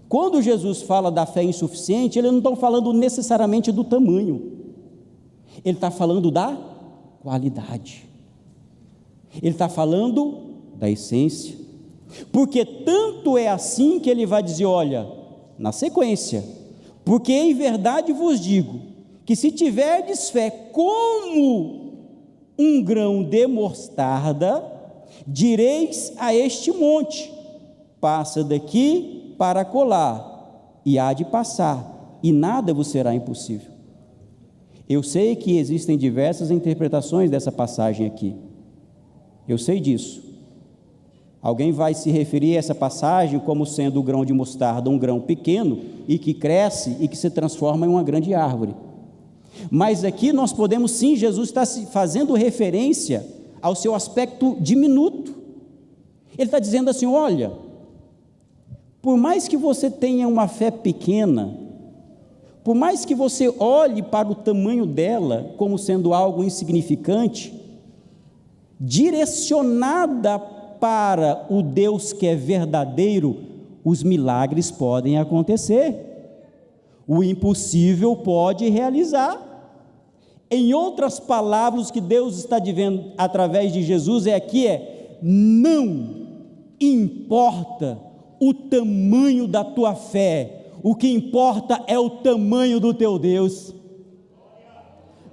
Quando Jesus fala da fé insuficiente, ele não está falando necessariamente do tamanho, ele está falando da qualidade, ele está falando da essência, porque tanto é assim que ele vai dizer, olha, na sequência: porque em verdade vos digo, que se tiverdes fé como um grão de mostarda, direis a este monte: passa daqui para acolá, e há de passar, e nada vos será impossível. Eu sei que existem diversas interpretações dessa passagem aqui, eu sei disso. Alguém vai se referir a essa passagem como sendo o grão de mostarda, um grão pequeno, e que cresce e que se transforma em uma grande árvore. Mas aqui nós podemos sim, Jesus está fazendo referência ao seu aspecto diminuto. Ele está dizendo assim: olha, por mais que você tenha uma fé pequena, por mais que você olhe para o tamanho dela como sendo algo insignificante, direcionada para o Deus que é verdadeiro, os milagres podem acontecer, o impossível pode realizar. Em outras palavras, o que Deus está dizendo através de Jesus não importa o tamanho da tua fé, o que importa é o tamanho do teu Deus.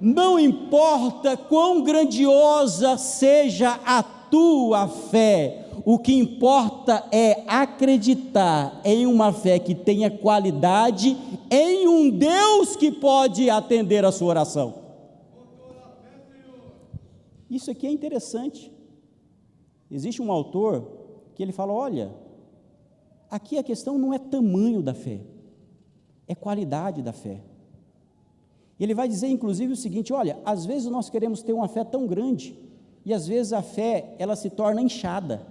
Não importa quão grandiosa seja a tua fé, o que importa é acreditar em uma fé que tenha qualidade, em um Deus que pode atender a sua oração. Isso aqui é interessante. Existe um autor que ele fala, olha, aqui a questão não é tamanho da fé, é qualidade da fé. Ele vai dizer inclusive o seguinte, olha, às vezes nós queremos ter uma fé tão grande, e às vezes a fé, ela se torna inchada,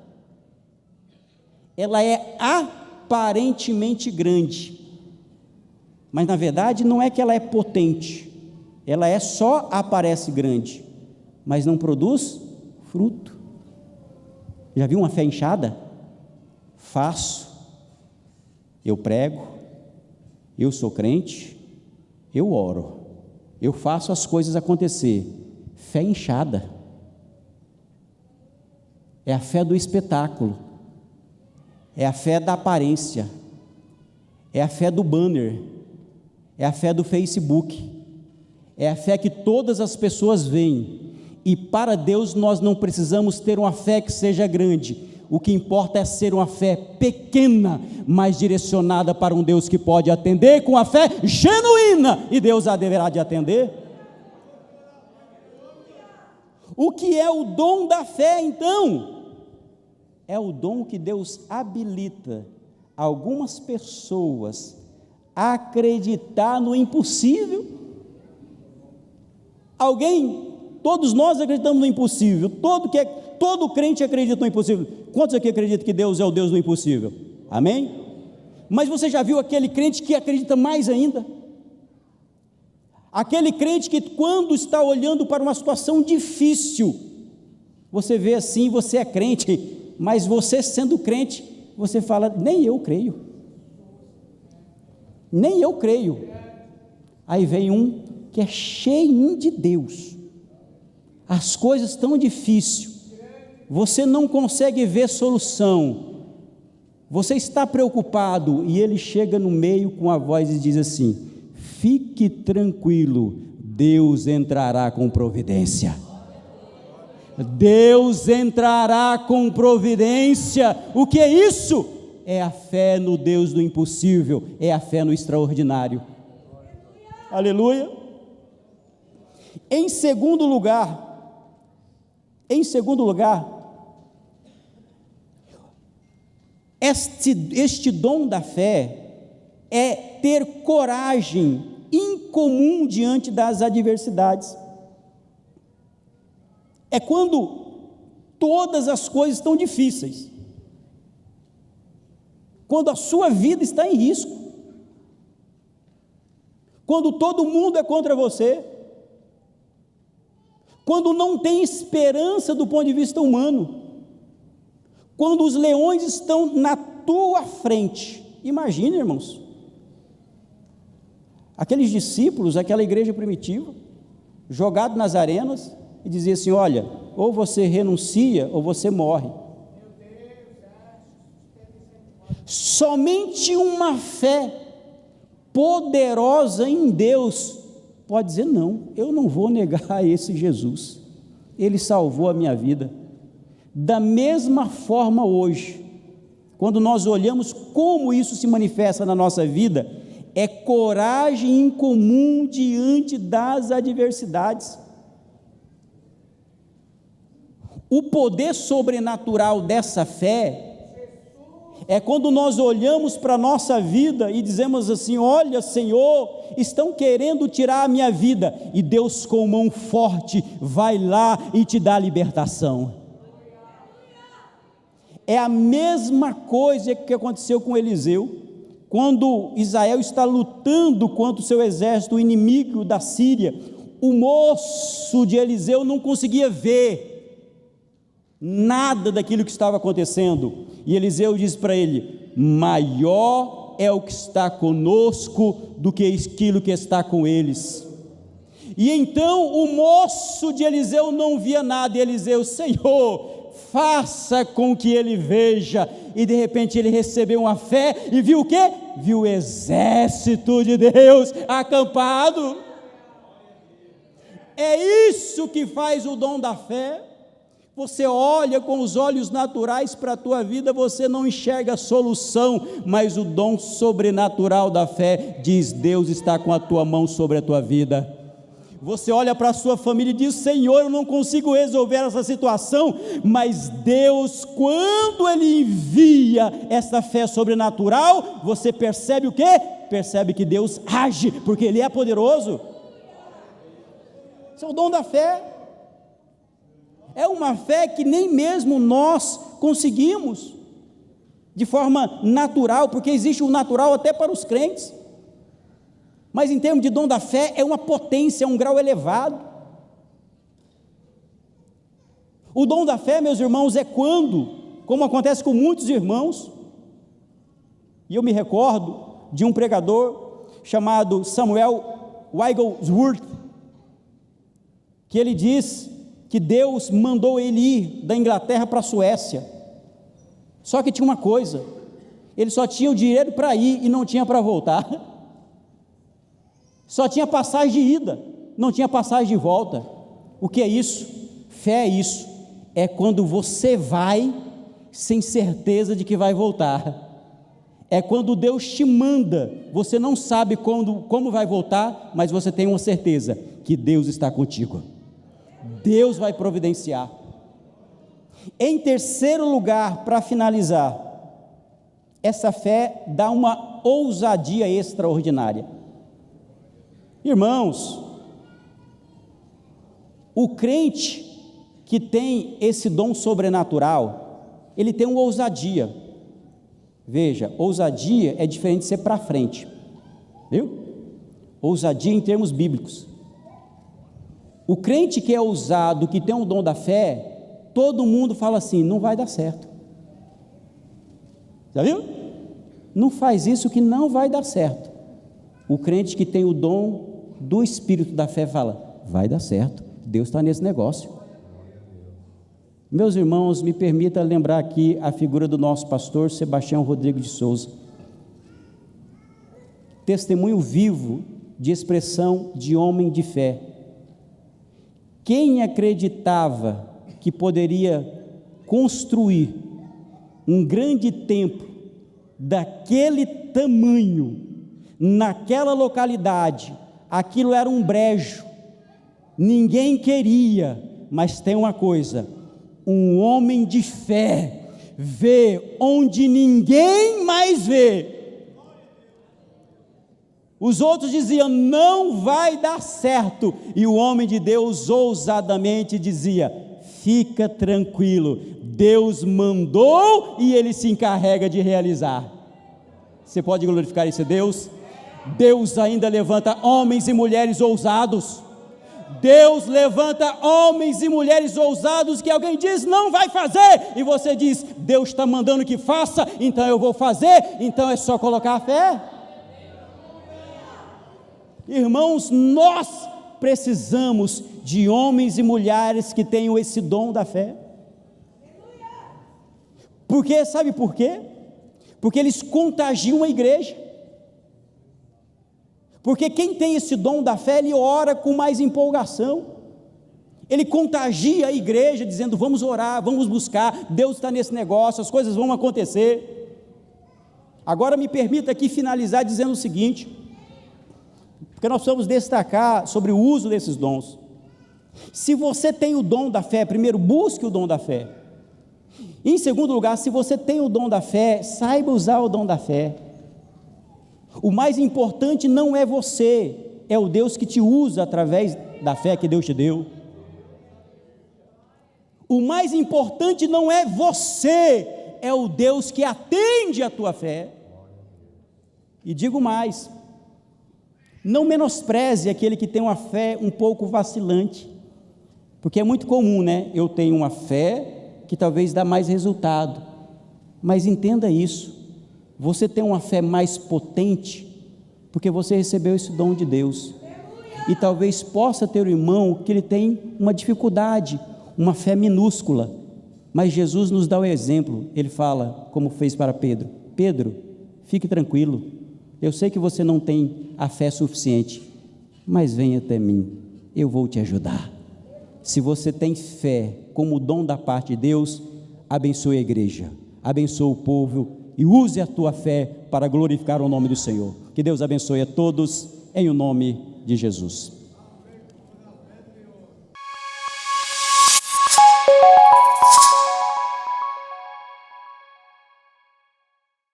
ela é aparentemente grande, mas na verdade não é que ela é potente, ela só aparece grande, mas não produz fruto. Já viu uma fé inchada? Faço, eu prego, eu sou crente, eu oro, eu faço as coisas acontecer. Fé inchada é a fé do espetáculo, é a fé da aparência, é a fé do banner, é a fé do Facebook, é a fé que todas as pessoas veem. E para Deus nós não precisamos ter uma fé que seja grande, o que importa é ser uma fé pequena, mas direcionada para um Deus que pode atender com a fé genuína, e Deus a deverá de atender. O que é o dom da fé então? É o dom que Deus habilita algumas pessoas a acreditar no impossível. Todos nós acreditamos no impossível, todo crente acredita no impossível. Quantos aqui acreditam que Deus é o Deus do impossível? Amém? Mas você já viu aquele crente que acredita mais ainda? Aquele crente que quando está olhando para uma situação difícil, você vê assim, você é crente, mas você sendo crente, você fala, nem eu creio. Aí vem um que é cheio de Deus, as coisas estão difíceis, você não consegue ver solução, você está preocupado, e ele chega no meio com a voz e diz assim, fique tranquilo, Deus entrará com providência. Deus entrará com providência. O que é isso? É a fé no Deus do impossível, é a fé no extraordinário. Aleluia. Em segundo lugar, este dom da fé é ter coragem incomum diante das adversidades. É quando todas as coisas estão difíceis, quando a sua vida está em risco, quando todo mundo é contra você, quando não tem esperança do ponto de vista humano, quando os leões estão na tua frente. Imagina, irmãos, aqueles discípulos, aquela igreja primitiva, jogados nas arenas, e dizia assim, olha, ou você renuncia, ou você morre. Somente uma fé poderosa em Deus pode dizer, não, eu não vou negar esse Jesus, ele salvou a minha vida. Da mesma forma hoje, quando nós olhamos como isso se manifesta na nossa vida, é coragem incomum diante das adversidades. O poder sobrenatural dessa fé é quando nós olhamos para a nossa vida e dizemos assim, olha Senhor, estão querendo tirar a minha vida, e Deus com mão forte vai lá e te dá a libertação. É a mesma coisa que aconteceu com Eliseu, quando Israel está lutando contra o seu exército, o inimigo da Síria. O moço de Eliseu não conseguia ver, nada daquilo que estava acontecendo. E Eliseu diz para ele: maior é o que está conosco do que aquilo que está com eles. E então o moço de Eliseu não via nada, e Eliseu: Senhor, faça com que ele veja. E de repente ele recebeu uma fé e viu o quê? Viu o exército de Deus acampado. É isso que faz o dom da fé. Você olha com os olhos naturais para a tua vida, você não enxerga a solução, mas o dom sobrenatural da fé diz: Deus está com a tua mão sobre a tua vida. Você olha para a sua família e diz: Senhor, eu não consigo resolver essa situação, mas Deus, quando Ele envia essa fé sobrenatural, você percebe o quê? Percebe que Deus age, porque Ele é poderoso. Esse é o dom da fé. É uma fé que nem mesmo nós conseguimos, de forma natural, porque existe o natural até para os crentes, mas em termos de dom da fé, é uma potência, é um grau elevado. O dom da fé, meus irmãos, é quando, como acontece com muitos irmãos, e eu me recordo de um pregador chamado Samuel Wigglesworth, que ele diz que Deus mandou ele ir da Inglaterra para a Suécia, só que tinha uma coisa: ele só tinha o dinheiro para ir e não tinha para voltar, só tinha passagem de ida, não tinha passagem de volta. O que é isso? Fé é isso, é quando você vai sem certeza de que vai voltar, é quando Deus te manda, você não sabe como vai voltar, mas você tem uma certeza que Deus está contigo, Deus vai providenciar. Em terceiro lugar, para finalizar, essa fé dá uma ousadia extraordinária. Irmãos, o crente que tem esse dom sobrenatural, ele tem uma ousadia. Veja, ousadia é diferente de ser para frente, viu? Ousadia em termos bíblicos. O crente que é ousado, que tem o dom da fé, todo mundo fala assim: não vai dar certo. Já viu? Não faz isso que não vai dar certo. O crente que tem o dom do Espírito da fé fala: vai dar certo, Deus está nesse negócio. Meus irmãos, me permita lembrar aqui a figura do nosso pastor Sebastião Rodrigo de Souza, testemunho vivo de expressão de homem de fé. Quem acreditava que poderia construir um grande templo daquele tamanho, naquela localidade, aquilo era um brejo, ninguém queria, mas tem uma coisa: um homem de fé vê onde ninguém mais vê. Os outros diziam: não vai dar certo, e o homem de Deus ousadamente dizia: fica tranquilo, Deus mandou e Ele se encarrega de realizar. Você pode glorificar esse Deus? Deus ainda levanta homens e mulheres ousados. Deus levanta homens e mulheres ousados que alguém diz: não vai fazer, e você diz: Deus está mandando que faça, então eu vou fazer, então é só colocar a fé. Irmãos, nós precisamos de homens e mulheres que tenham esse dom da fé. Porque, sabe por quê? Porque eles contagiam a igreja. Porque quem tem esse dom da fé, ele ora com mais empolgação. Ele contagia a igreja dizendo: vamos orar, vamos buscar, Deus está nesse negócio, as coisas vão acontecer. Agora me permita aqui finalizar dizendo o seguinte, porque nós precisamos destacar sobre o uso desses dons. Se você tem o dom da fé, primeiro busque o dom da fé. Em segundo lugar, se você tem o dom da fé, saiba usar o dom da fé. O mais importante não é você, é o Deus que te usa através da fé que Deus te deu. O mais importante não é você, é o Deus que atende a tua fé. E digo mais, não menospreze aquele que tem uma fé um pouco vacilante, porque é muito comum, né? Eu tenho uma fé, que talvez dá mais resultado, mas entenda isso, você tem uma fé mais potente, porque você recebeu esse dom de Deus, e talvez possa ter um irmão que ele tem uma dificuldade, uma fé minúscula, mas Jesus nos dá o exemplo, ele fala, como fez para Pedro: Pedro, fique tranquilo, eu sei que você não tem a fé suficiente, mas venha até mim, eu vou te ajudar. Se você tem fé como dom da parte de Deus, abençoe a igreja, abençoe o povo e use a tua fé para glorificar o nome do Senhor. Que Deus abençoe a todos em o nome de Jesus.